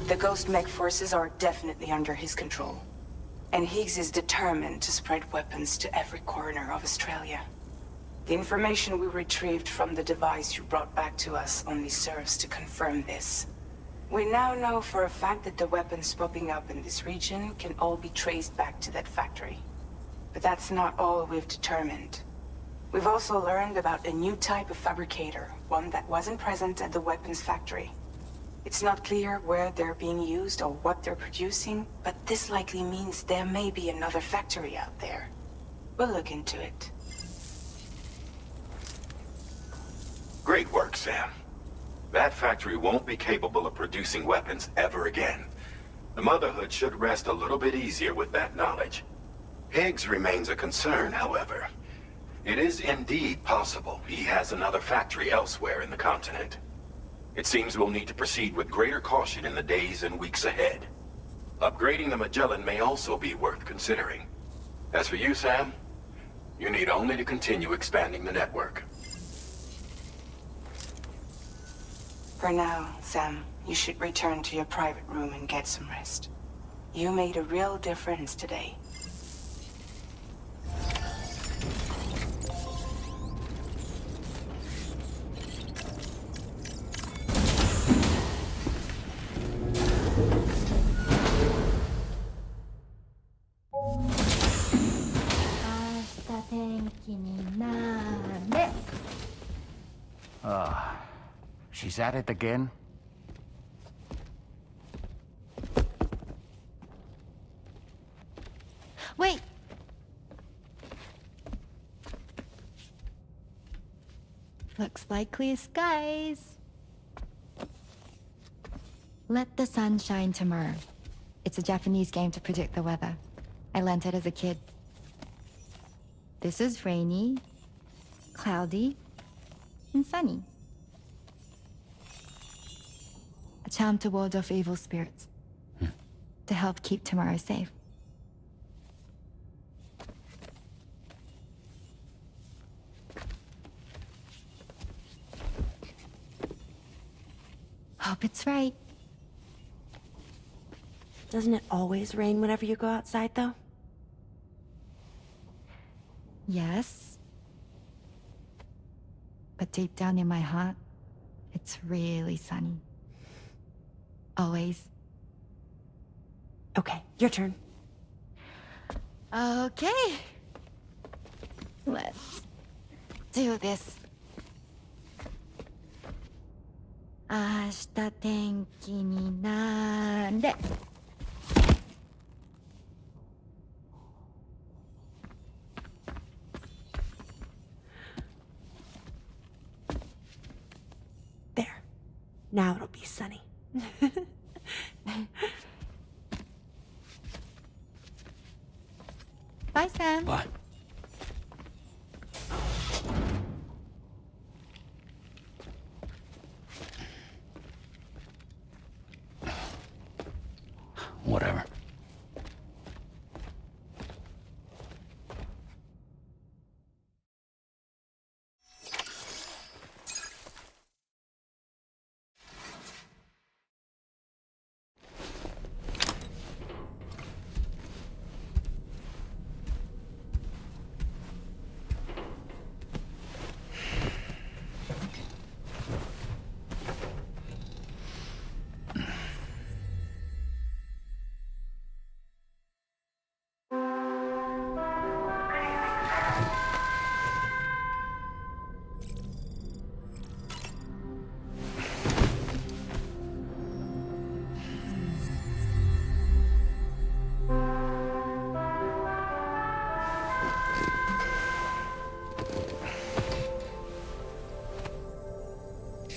The Ghost Mech forces are definitely under his control. And Higgs is determined to spread weapons to every corner of Australia. The information we retrieved from the device you brought back to us only serves to confirm this. We now know for a fact that the weapons popping up in this region can all be traced back to that factory. But that's not all we've determined. We've also learned about a new type of fabricator, one that wasn't present at the weapons factory. It's not clear where they're being used or what they're producing, but this likely means there may be another factory out there. We'll look into it. Great work, Sam. That factory won't be capable of producing weapons ever again. The Motherhood should rest a little bit easier with that knowledge. Higgs remains a concern, however. It is indeed possible he has another factory elsewhere in the continent. It seems we'll need to proceed with greater caution in the days and weeks ahead. Upgrading the Magellan may also be worth considering. As for you, Sam, you need only to continue expanding the network. For now, Sam, you should return to your private room and get some rest. You made a real difference today. She's at it again? Wait! Looks like clear skies. Let the sun shine tomorrow. It's a Japanese game to predict the weather. I learned it as a kid. This is rainy, cloudy, and sunny. A charm to ward off evil spirits. To help keep tomorrow safe. Hope it's right. Doesn't it always rain whenever you go outside, though? Yes. But deep down in my heart, it's really sunny. Always. Okay, your turn. Okay. Let's do this. 明日天気になれ。There. Now it'll be sunny. Bye, Sam. Bye. Whatever.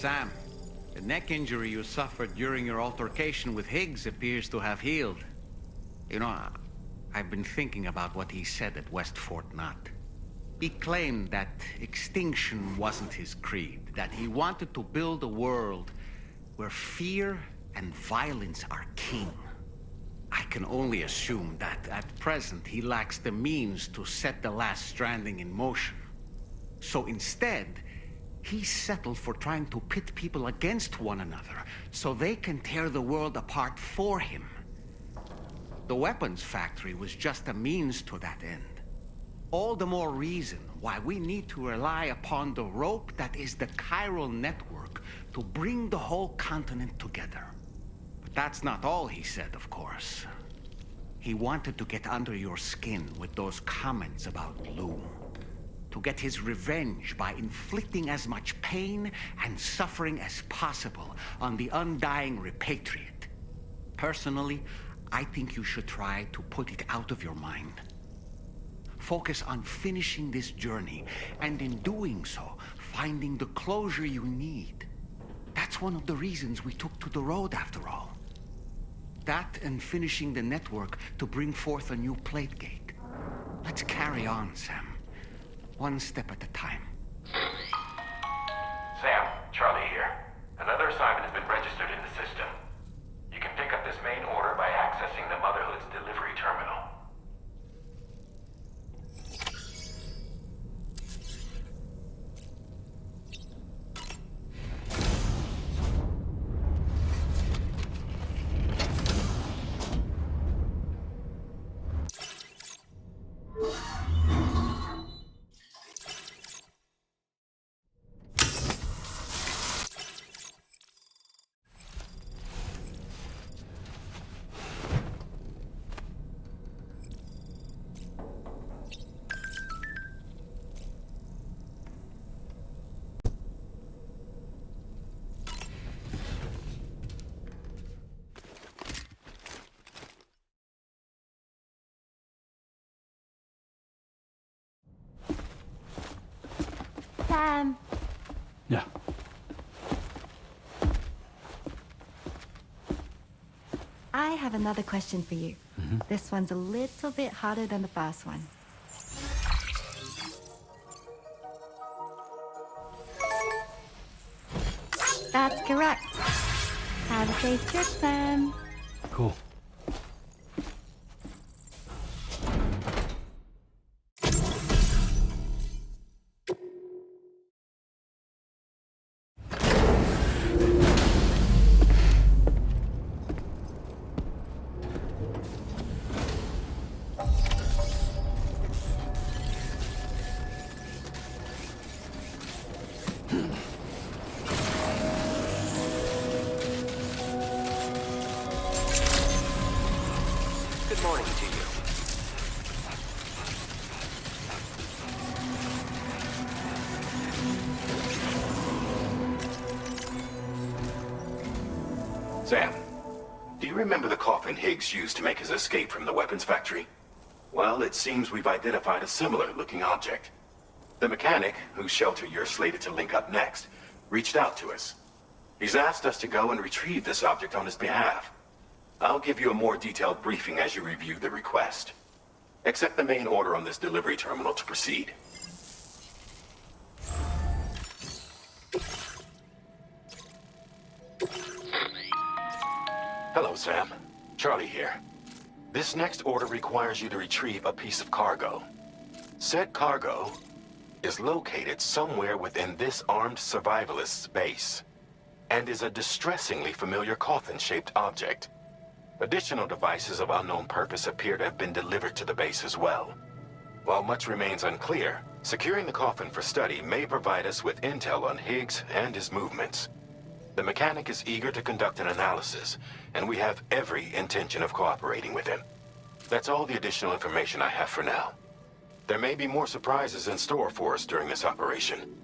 Sam, the neck injury you suffered during your altercation with Higgs appears to have healed. You know, I've been thinking about what he said at West Fort Knot. He claimed that extinction wasn't his creed, that he wanted to build a world where fear and violence are king. I can only assume that at present he lacks the means to set the last Stranding in motion. So instead, He settled for trying to pit people against one another so they can tear the world apart for him. The weapons factory was just a means to that end. All the more reason why we need to rely upon the rope that is the chiral network to bring the whole continent together. But that's not all he said, of course. He wanted to get under your skin with those comments about Loom. To get his revenge by inflicting as much pain and suffering as possible on the undying repatriate. Personally, I think you should try to put it out of your mind. Focus on finishing this journey, and in doing so, finding the closure you need. That's one of the reasons we took to the road, after all. That and finishing the network to bring forth a new plate gate. Let's carry on, Sam. One step at a time. Sam, Charlie here. Another assignment has been registered in the system. You can pick up this main order by accessing the Motherhood's delivery terminal. Sam. Yeah. I have another question for you. This one's a little bit harder than the first one. That's correct. Have a safe trip, Sam. Cool. Good morning to you. Sam, do you remember the coffin Higgs used to make his escape from the weapons factory? Well, it seems we've identified a similar-looking object. The mechanic, whose shelter you're slated to link up next, reached out to us. He's asked us to go and retrieve this object on his behalf. I'll give you a more detailed briefing as you review the request. Accept the main order on this delivery terminal to proceed. Hello, Sam. Charlie here. This next order requires you to retrieve a piece of cargo. Said cargo is located somewhere within this armed survivalist's base, and is a distressingly familiar coffin-shaped object. Additional devices of unknown purpose appear to have been delivered to the base as well. While much remains unclear, securing the coffin for study may provide us with intel on Higgs and his movements. The mechanic is eager to conduct an analysis, and we have every intention of cooperating with him. That's all the additional information I have for now. There may be more surprises in store for us during this operation,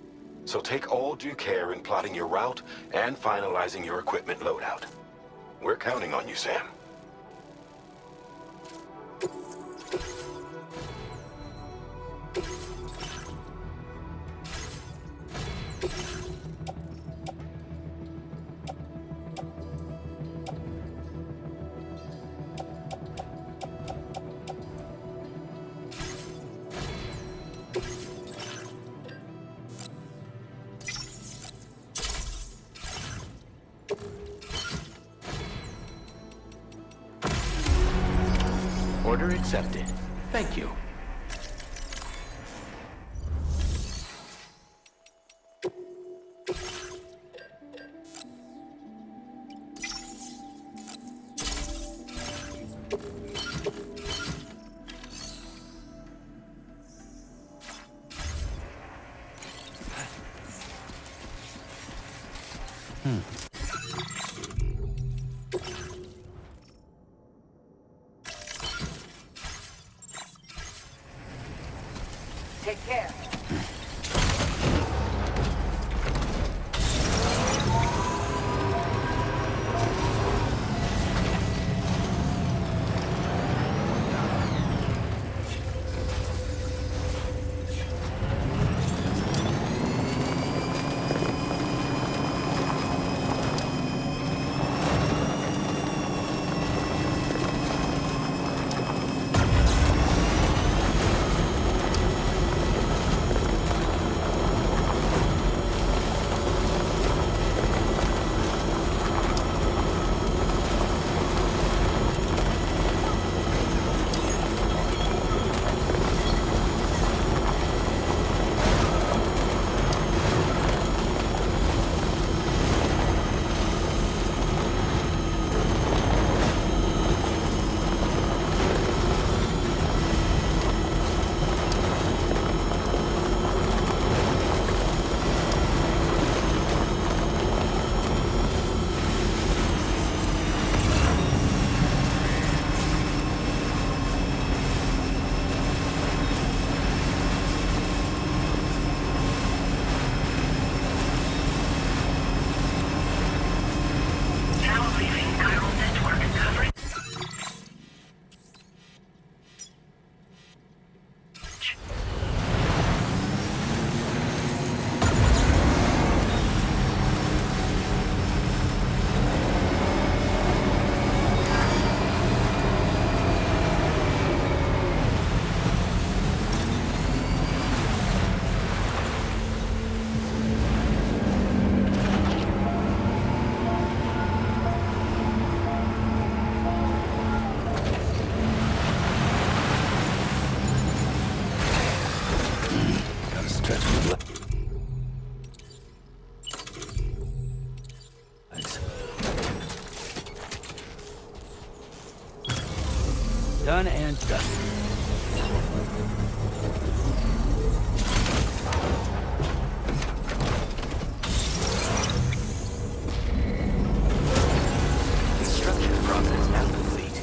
so take all due care in plotting your route and finalizing your equipment loadout. We're counting on you, Sam. Order accepted. Thank you. Take care. Done and done. Construction process now complete.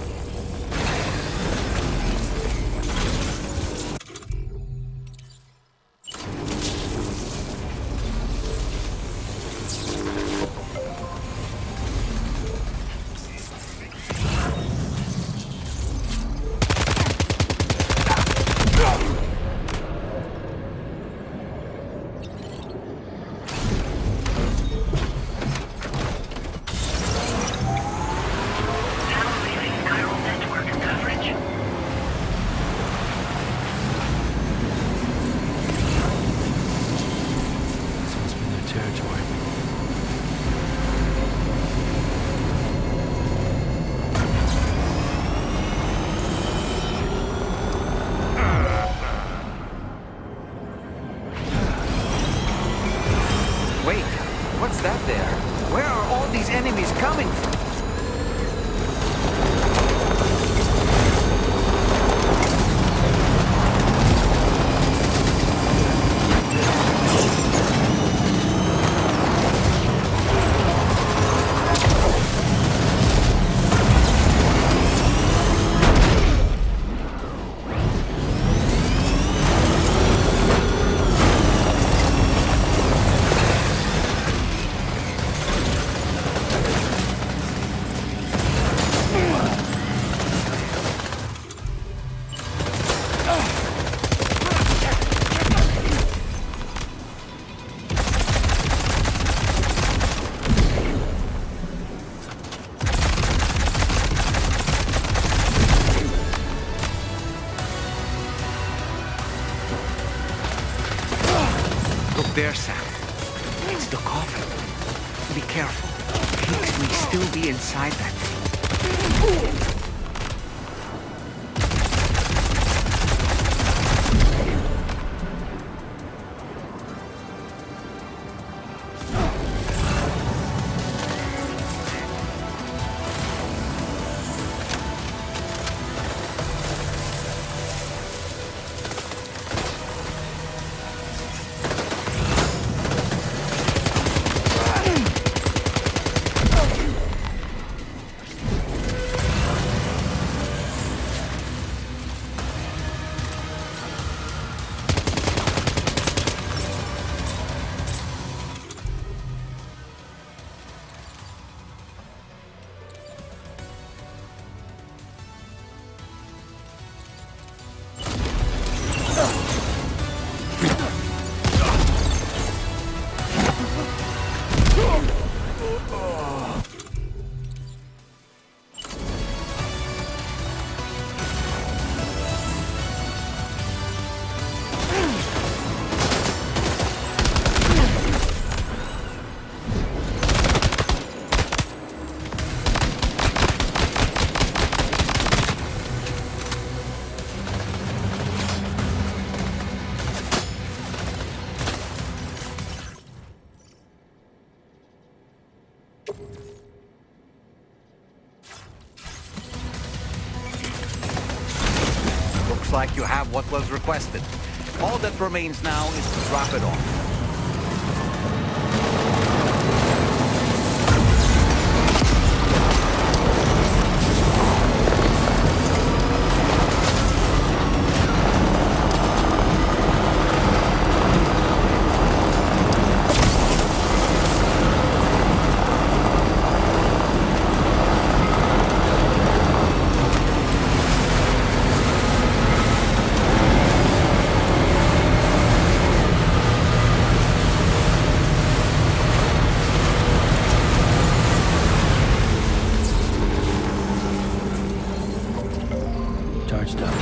Wait, what's that there? Where are all these enemies coming from? Look there, Sam. It's the coffin. Be careful. Higgs may still be inside that thing. Looks like you have what was requested. All that remains now is to drop it off. Charged up.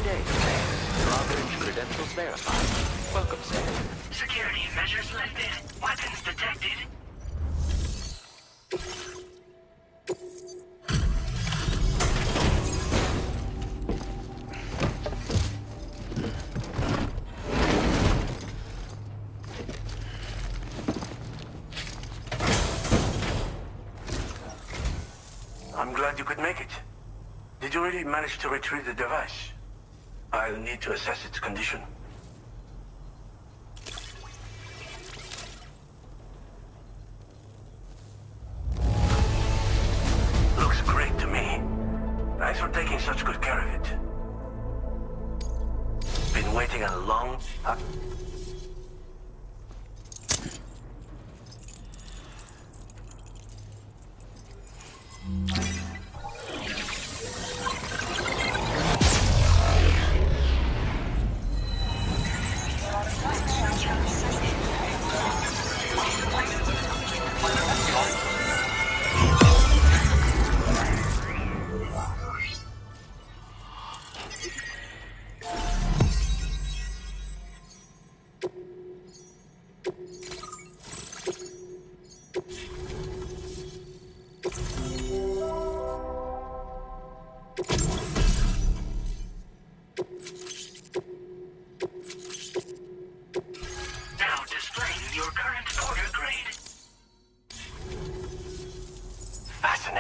Drawbridge credentials verified. Welcome, sir. Security measures lifted. Weapons detected. I'm glad you could make it. Did you really manage to retrieve the device? I'll need to assess its condition. Looks great to me. Thanks for taking such good care of it. Been waiting a long time.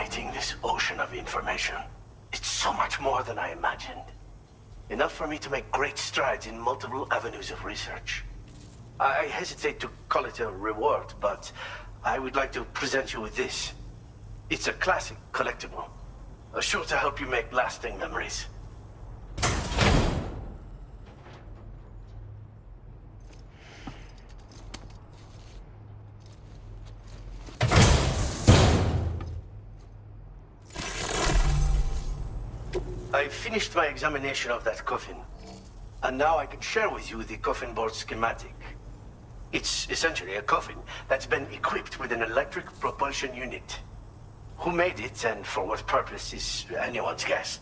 fascinating, this ocean of information. It's so much more than I imagined. Enough for me to make great strides in multiple avenues of research. I hesitate to call it a reward, but I would like to present you with this. It's a classic collectible, sure to help you make lasting memories. I finished my examination of that coffin, and now I can share with you the coffin board schematic. It's essentially a coffin that's been equipped with an electric propulsion unit. Who made it and for what purpose is anyone's guess.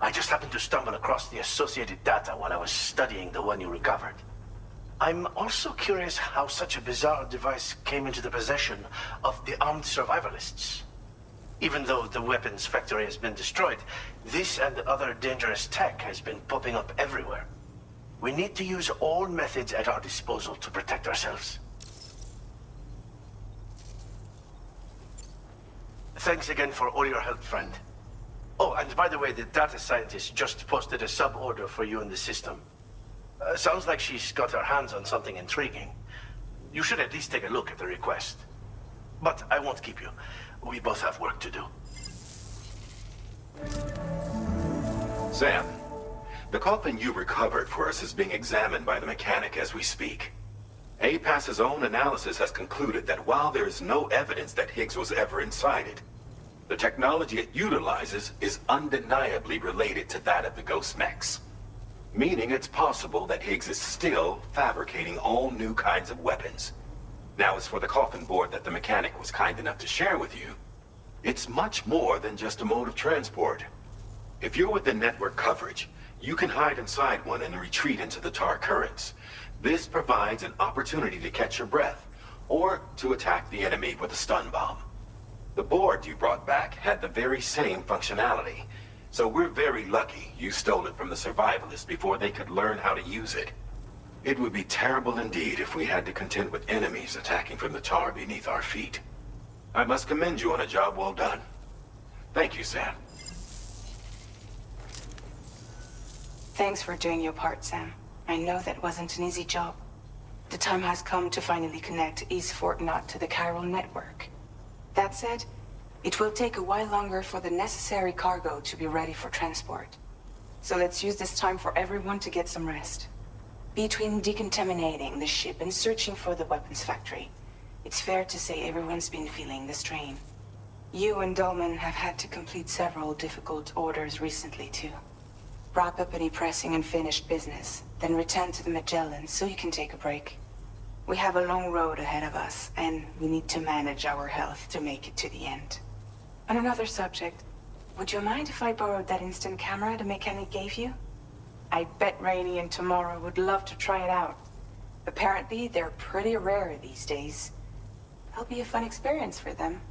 I just happened to stumble across the associated data while I was studying the one you recovered. I'm also curious how such a bizarre device came into the possession of the armed survivalists. Even though the weapons factory has been destroyed, this and other dangerous tech has been popping up everywhere. We need to use all methods at our disposal to protect ourselves. Thanks again for all your help, friend. Oh, and by the way, the data scientist just posted a sub-order for you in the system. Sounds like she's got her hands on something intriguing. You should at least take a look at the request. But I won't keep you. We both have work to do. Sam, the coffin you recovered for us is being examined by the mechanic as we speak. APAS's own analysis has concluded that while there is no evidence that Higgs was ever inside it, the technology it utilizes is undeniably related to that of the Ghost Mechs. Meaning it's possible that Higgs is still fabricating all new kinds of weapons. Now, as for the coffin board that the mechanic was kind enough to share with you, it's much more than just a mode of transport. If you're within network coverage, you can hide inside one and retreat into the tar currents. This provides an opportunity to catch your breath, or to attack the enemy with a stun bomb. The board you brought back had the very same functionality, so we're very lucky you stole it from the survivalists before they could learn how to use it. It would be terrible indeed if we had to contend with enemies attacking from the tar beneath our feet. I must commend you on a job well done. Thank you, Sam. Thanks for doing your part, Sam. I know that wasn't an easy job. The time has come to finally connect East Fort Knot to the chiral network. That said, it will take a while longer for the necessary cargo to be ready for transport. So let's use this time for everyone to get some rest. Between decontaminating the ship and searching for the weapons factory, it's fair to say everyone's been feeling the strain. You and Dolman have had to complete several difficult orders recently, too. Wrap up any pressing and finished business, then return to the Magellan so you can take a break. We have a long road ahead of us, and we need to manage our health to make it to the end. On another subject, would you mind if I borrowed that instant camera the mechanic gave you? I bet Rainey and Tomorrow would love to try it out. Apparently, they're pretty rare these days. It'll be a fun experience for them.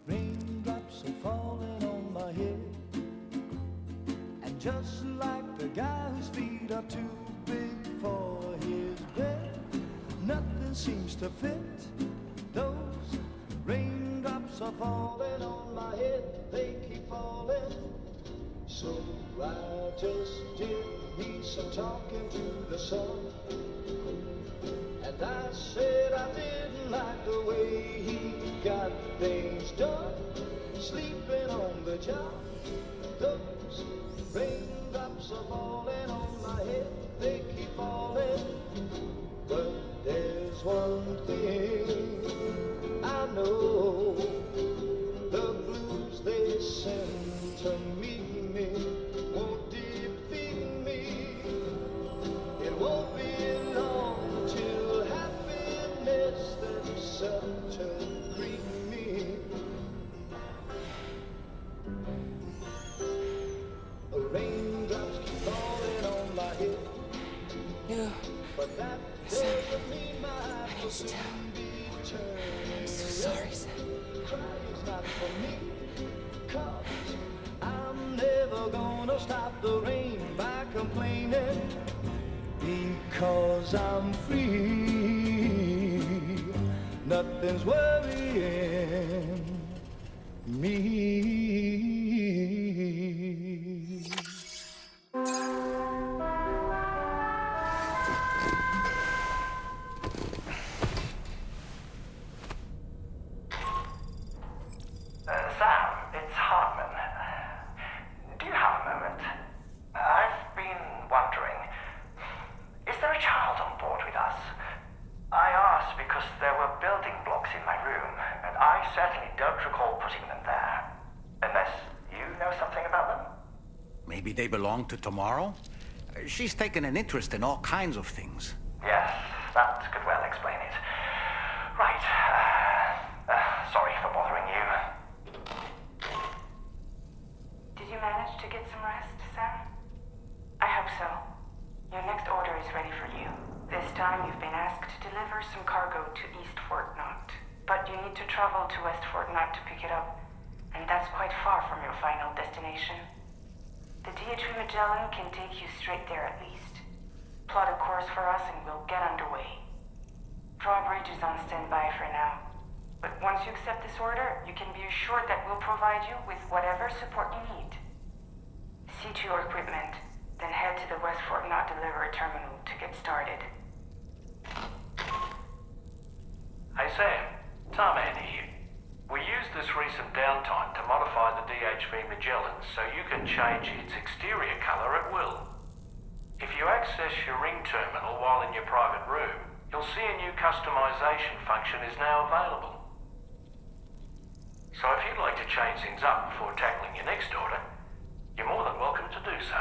Raindrops are falling on my head, and just like the guy whose feet are too big for his bed, nothing seems to fit. Those raindrops are falling on my head, they keep falling. So I just did me some talking to the sun. And I said I didn't like the way he got things done. Sleeping on the job, those raindrops are falling on my head. They keep falling. But there's one thing I know. The blues they send to meet me won't defeat me. It won't be long till happiness themselves to greet me. Raindrops keep falling on my head. Yeah. But that doesn't mean my heart will soon be turned. I'm so sorry, Sam. Crying's not for me, 'cause I'm never gonna stop the rain by complaining. Because I'm free, nothing's worrying me. Sam, it's Hartman. Do you have a moment? I've been wondering, is there a child on board with us? I asked because there were building blocks in my room, and I certainly don't recall putting them there. Unless you know something about them? Maybe they belong to Tomorrow? She's taken an interest in all kinds of things. Yes, that could well explain it. Right. Sorry for bothering you. Did you manage to get some rest, Sam? I hope so. Your next order is ready for you. This time you've been asked to deliver some cargo to East Fort Knot. But you need to travel to West Fort Knot to pick it up, and that's quite far from your final destination. The DHV Magellan can take you straight there at least. Plot a course for us and we'll get underway. Drawbridge is on standby for now. But once you accept this order, you can be assured that we'll provide you with whatever support you need. See to your equipment, then head to the West Fort Knot delivery terminal to get started. Hey Sam, Tom Andy here. We used this recent downtime to modify the DHV Magellan so you can change its exterior color at will. If you access your ring terminal while in your private room, you'll see a new customization function is now available. So if you'd like to change things up before tackling your next order, you're more than welcome to do so.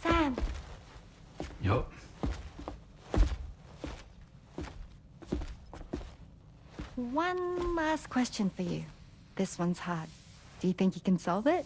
Sam! Yup. One last question for you. This one's hard. Do you think you can solve it?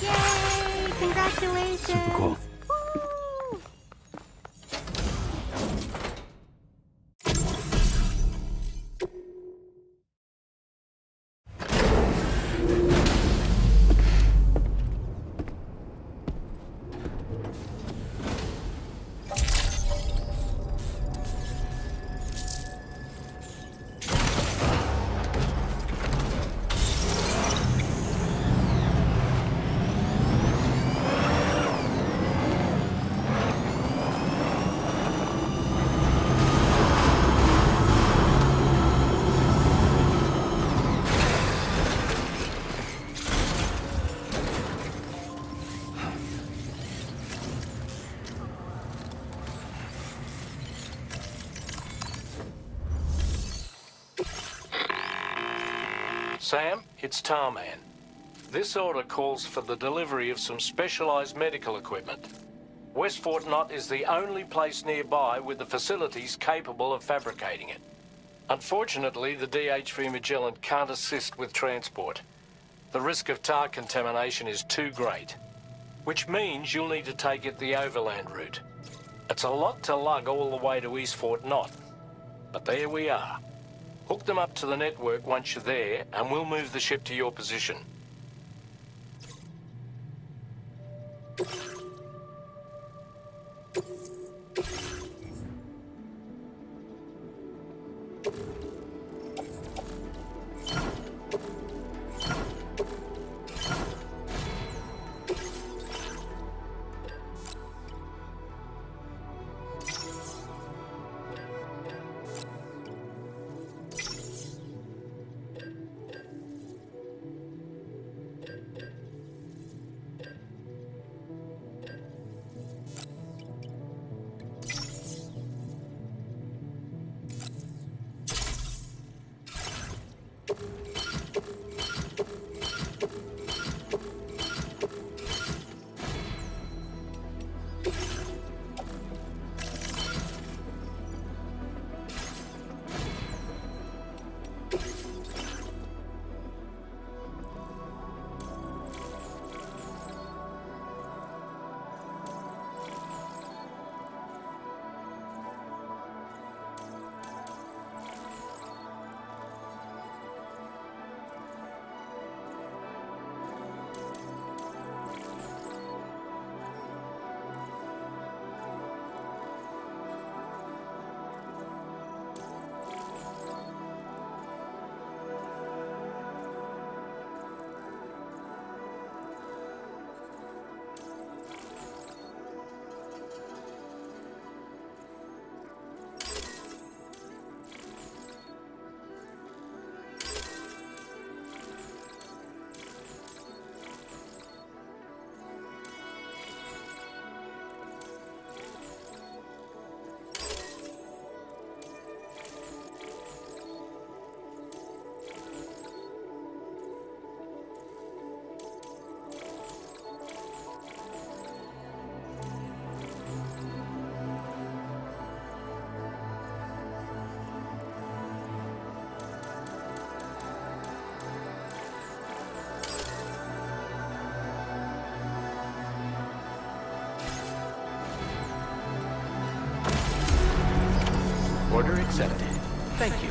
Yay! Congratulations! Super cool. Woo! Sam, it's Tarman. This order calls for the delivery of some specialized medical equipment. West Fort Knott is the only place nearby with the facilities capable of fabricating it. Unfortunately, the DH3 Magellan can't assist with transport. The risk of tar contamination is too great, which means you'll need to take it the overland route. It's a lot to lug all the way to East Fort Knott, but there we are. Hook them up to the network once you're there, and we'll move the ship to your position. Order accepted. Thank you.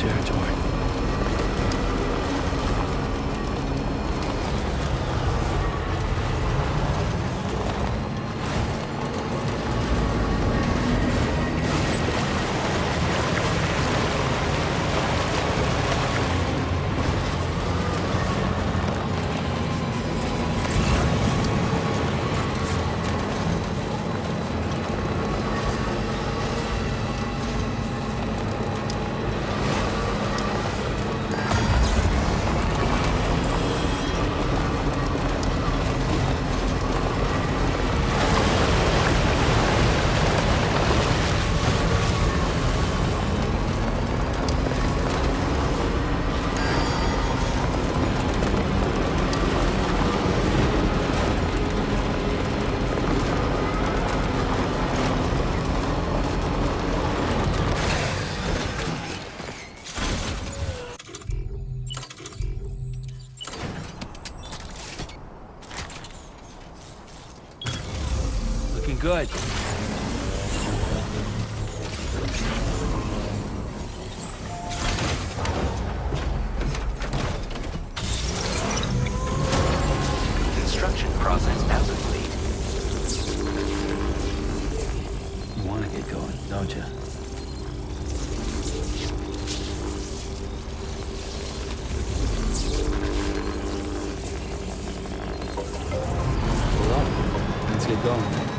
territory. Looking good. Construction process now complete. You want to get going, don't you? Pull up. Let's get going.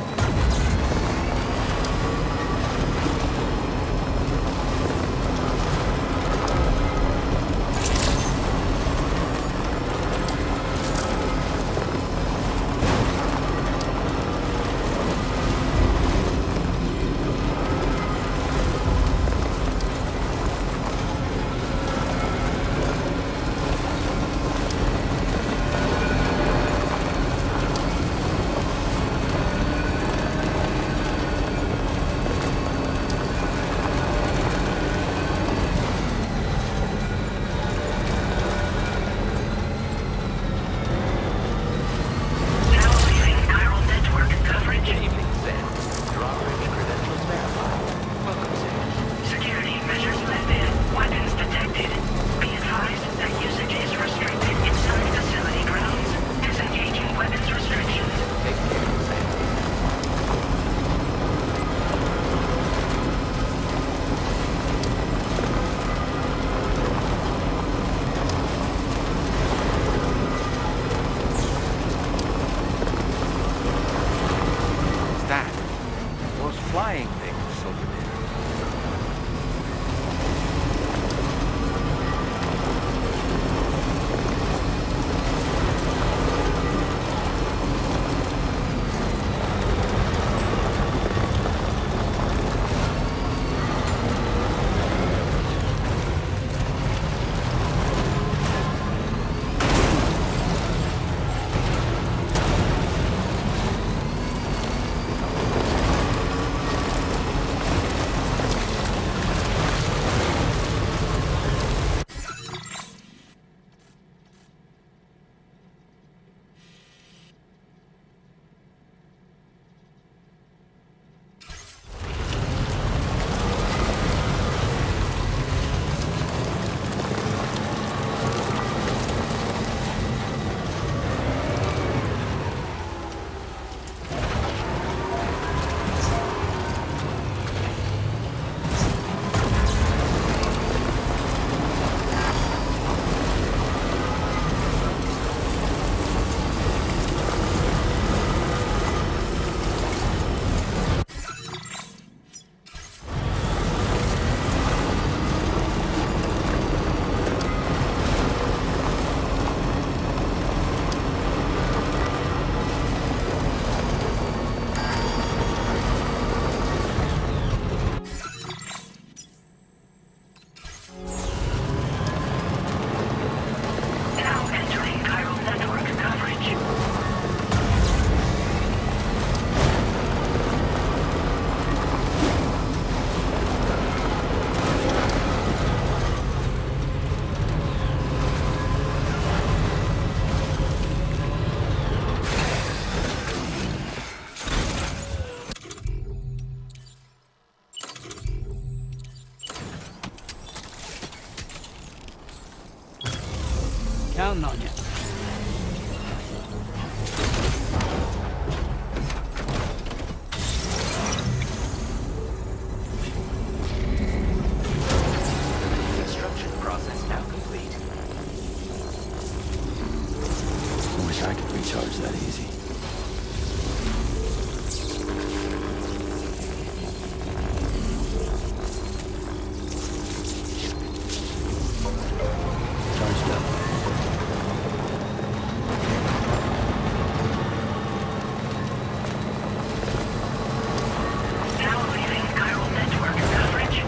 Counting on you. Construction process now complete. I wish I could recharge that easy. Charged up. Now leaving chiral network coverage.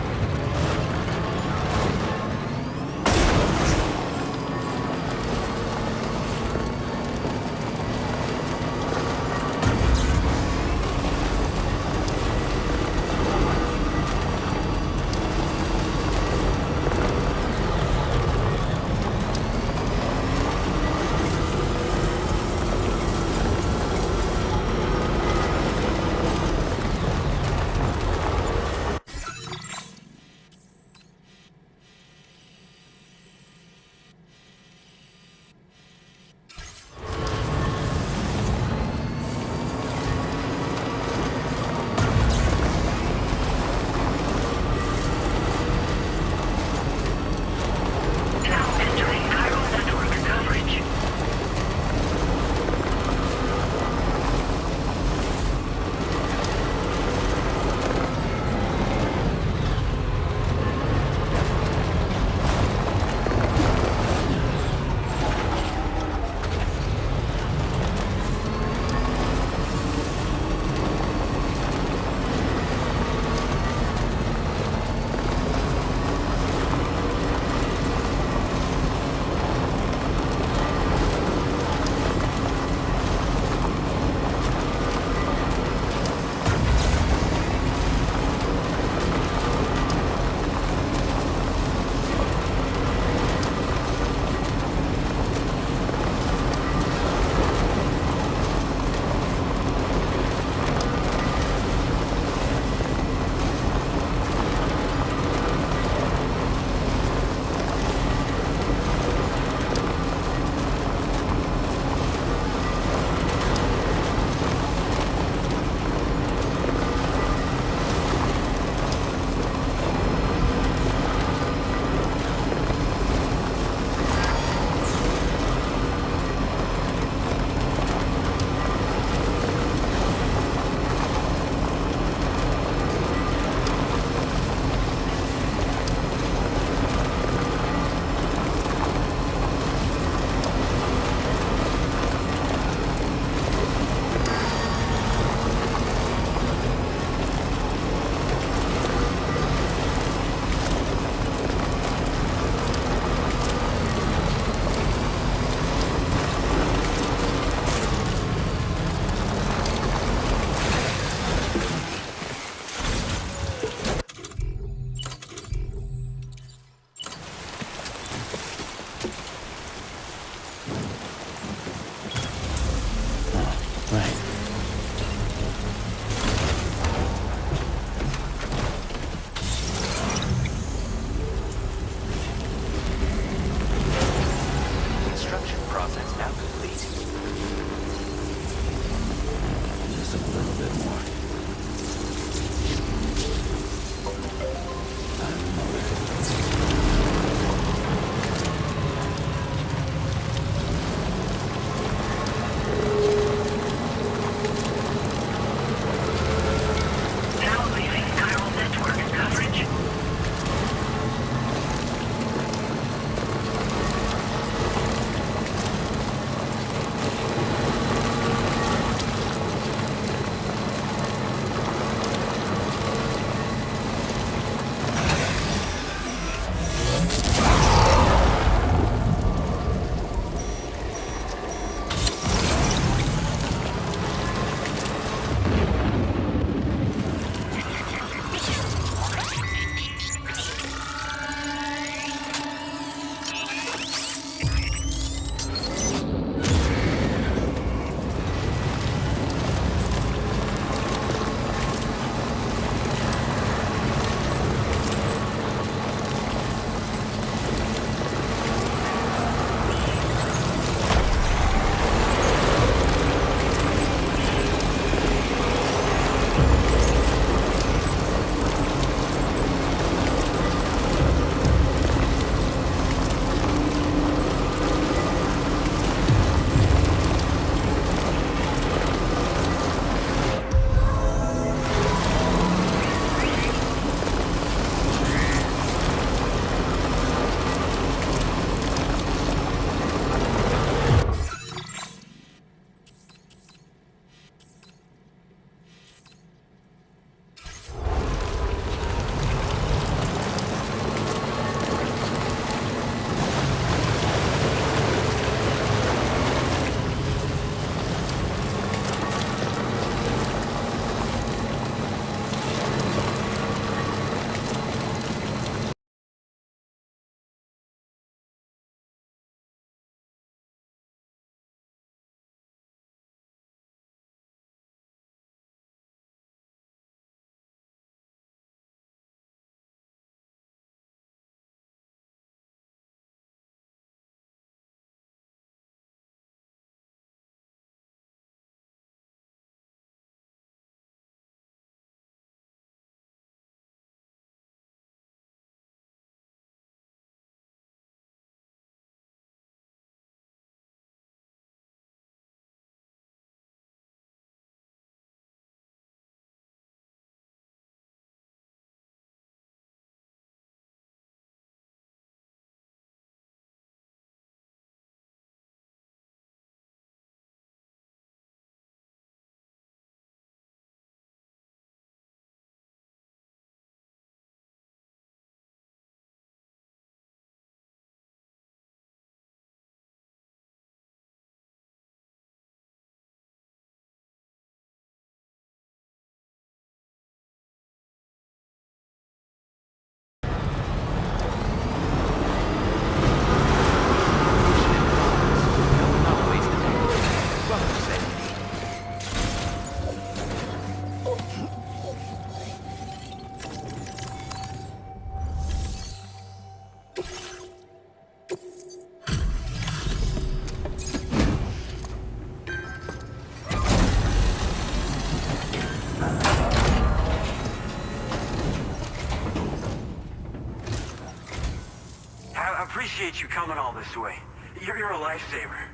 I appreciate you coming all this way. You're a lifesaver.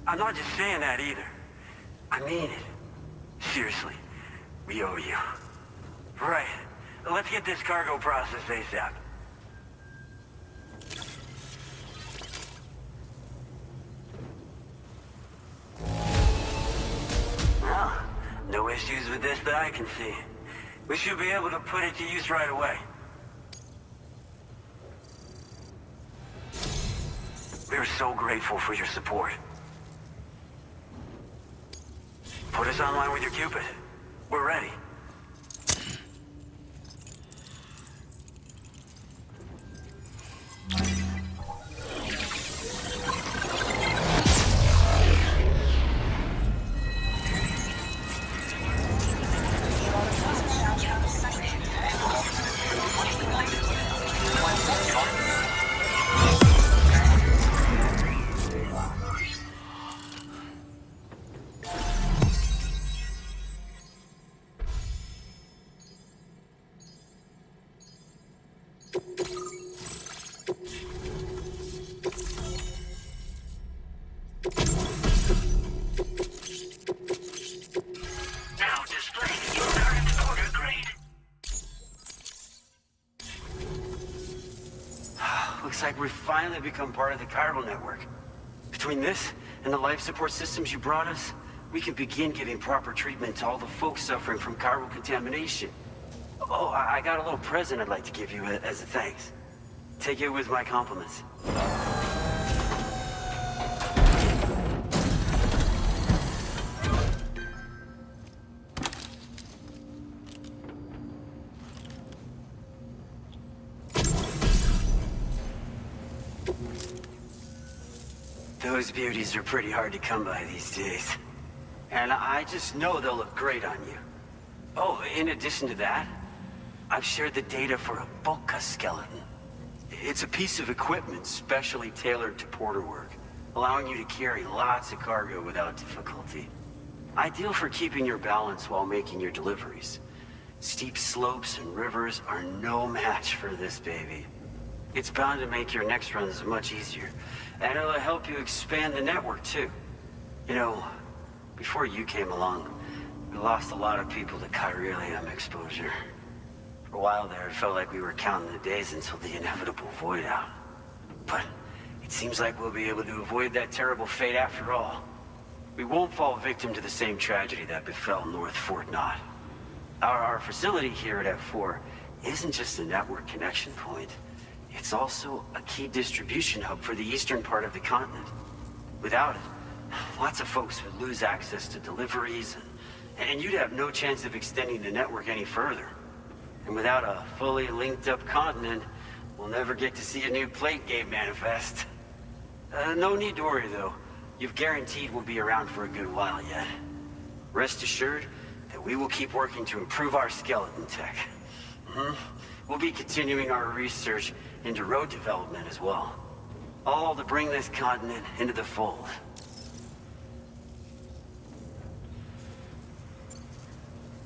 I'm not just saying that either. I mean it. Seriously, we owe you. Right. Let's get this cargo processed ASAP. Well, no issues with this that I can see. We should be able to put it to use right away. We're so grateful for your support. Put us online with your Cupid. We're ready. Looks like we've finally become part of the chiral network. Between this and the life support systems you brought us, we can begin giving proper treatment to all the folks suffering from chiral contamination. Oh, I got a little present I'd like to give you as a thanks. Take it with my compliments. Those beauties are pretty hard to come by these days. And I just know they'll look great on you. Oh, in addition to that, I've shared the data for a Boca skeleton. It's a piece of equipment specially tailored to porter work, allowing you to carry lots of cargo without difficulty. Ideal for keeping your balance while making your deliveries. Steep slopes and rivers are no match for this baby. It's bound to make your next runs much easier, and it'll help you expand the network too. You know, before you came along, we lost a lot of people to chiralium exposure. For a while there, it felt like we were counting the days until the inevitable void out. But it seems like we'll be able to avoid that terrible fate after all. We won't fall victim to the same tragedy that befell North Fort Knott. Our facility here at F4 isn't just a network connection point. It's also a key distribution hub for the eastern part of the continent. Without it, lots of folks would lose access to deliveries, and you'd have no chance of extending the network any further. And without a fully linked up continent, we'll never get to see a new plate game manifest. No need to worry though. You've guaranteed we'll be around for a good while yet. Rest assured that we will keep working to improve our skeleton tech. We'll be continuing our research into road development as well. All to bring this continent into the fold.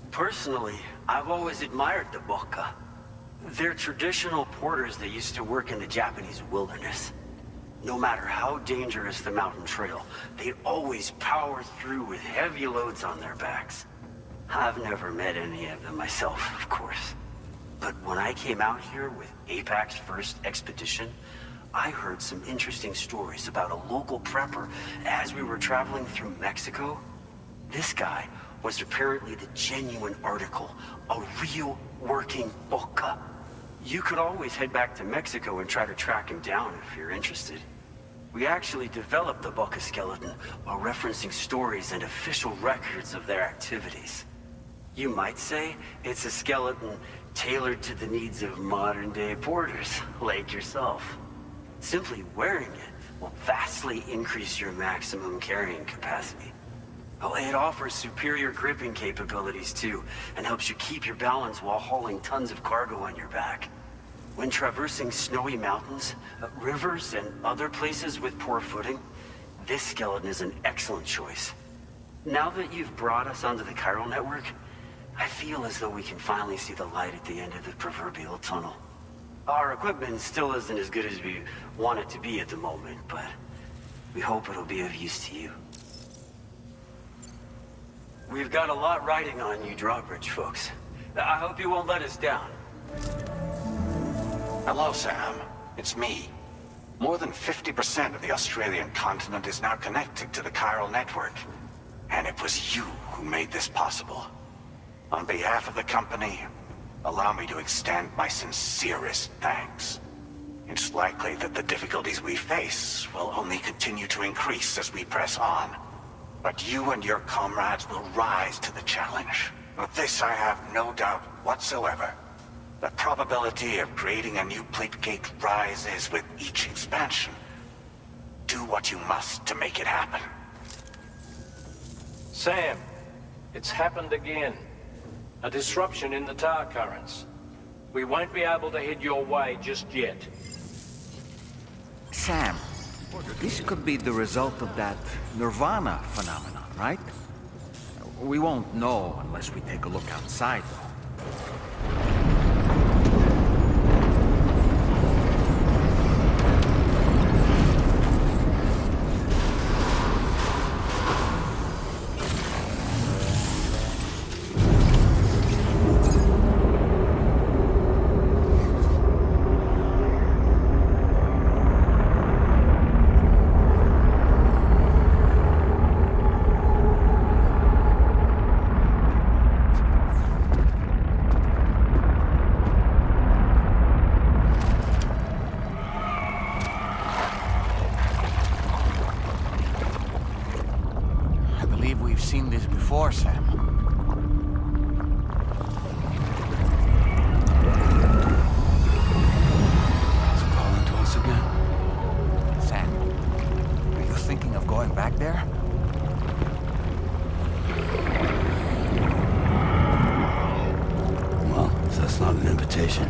Personally, I've always admired the Boca. They're traditional porters that used to work in the Japanese wilderness. No matter how dangerous the mountain trail, they always power through with heavy loads on their backs. I've never met any of them myself, of course. But when I came out here with APAC's first expedition, I heard some interesting stories about a local prepper as we were traveling through Mexico. This guy was apparently the genuine article, a real working Boca. You could always head back to Mexico and try to track him down if you're interested. We actually developed the Boca skeleton while referencing stories and official records of their activities. You might say it's a skeleton tailored to the needs of modern-day porters, like yourself. Simply wearing it will vastly increase your maximum carrying capacity. Oh, it offers superior gripping capabilities too, and helps you keep your balance while hauling tons of cargo on your back. When traversing snowy mountains, rivers, and other places with poor footing, this skeleton is an excellent choice. Now that you've brought us onto the chiral network, I feel as though we can finally see the light at the end of the proverbial tunnel. Our equipment still isn't as good as we want it to be at the moment, but we hope it'll be of use to you. We've got a lot riding on you drawbridge folks. I hope you won't let us down. Hello, Sam. It's me. More than 50% of the Australian continent is now connected to the chiral network. And it was you who made this possible. On behalf of the company, allow me to extend my sincerest thanks. It's likely that the difficulties we face will only continue to increase as we press on. But you and your comrades will rise to the challenge. Of this I have no doubt whatsoever. The probability of creating a new plate gate rises with each expansion. Do what you must to make it happen. Sam, it's happened again. A disruption in the tar currents. We won't be able to head your way just yet. Sam, this could be the result of that Nirvana phenomenon, right? We won't know unless we take a look outside, though. Seen this before, Sam. It's calling to us again. Sam, are you thinking of going back there? Well, if that's not an invitation.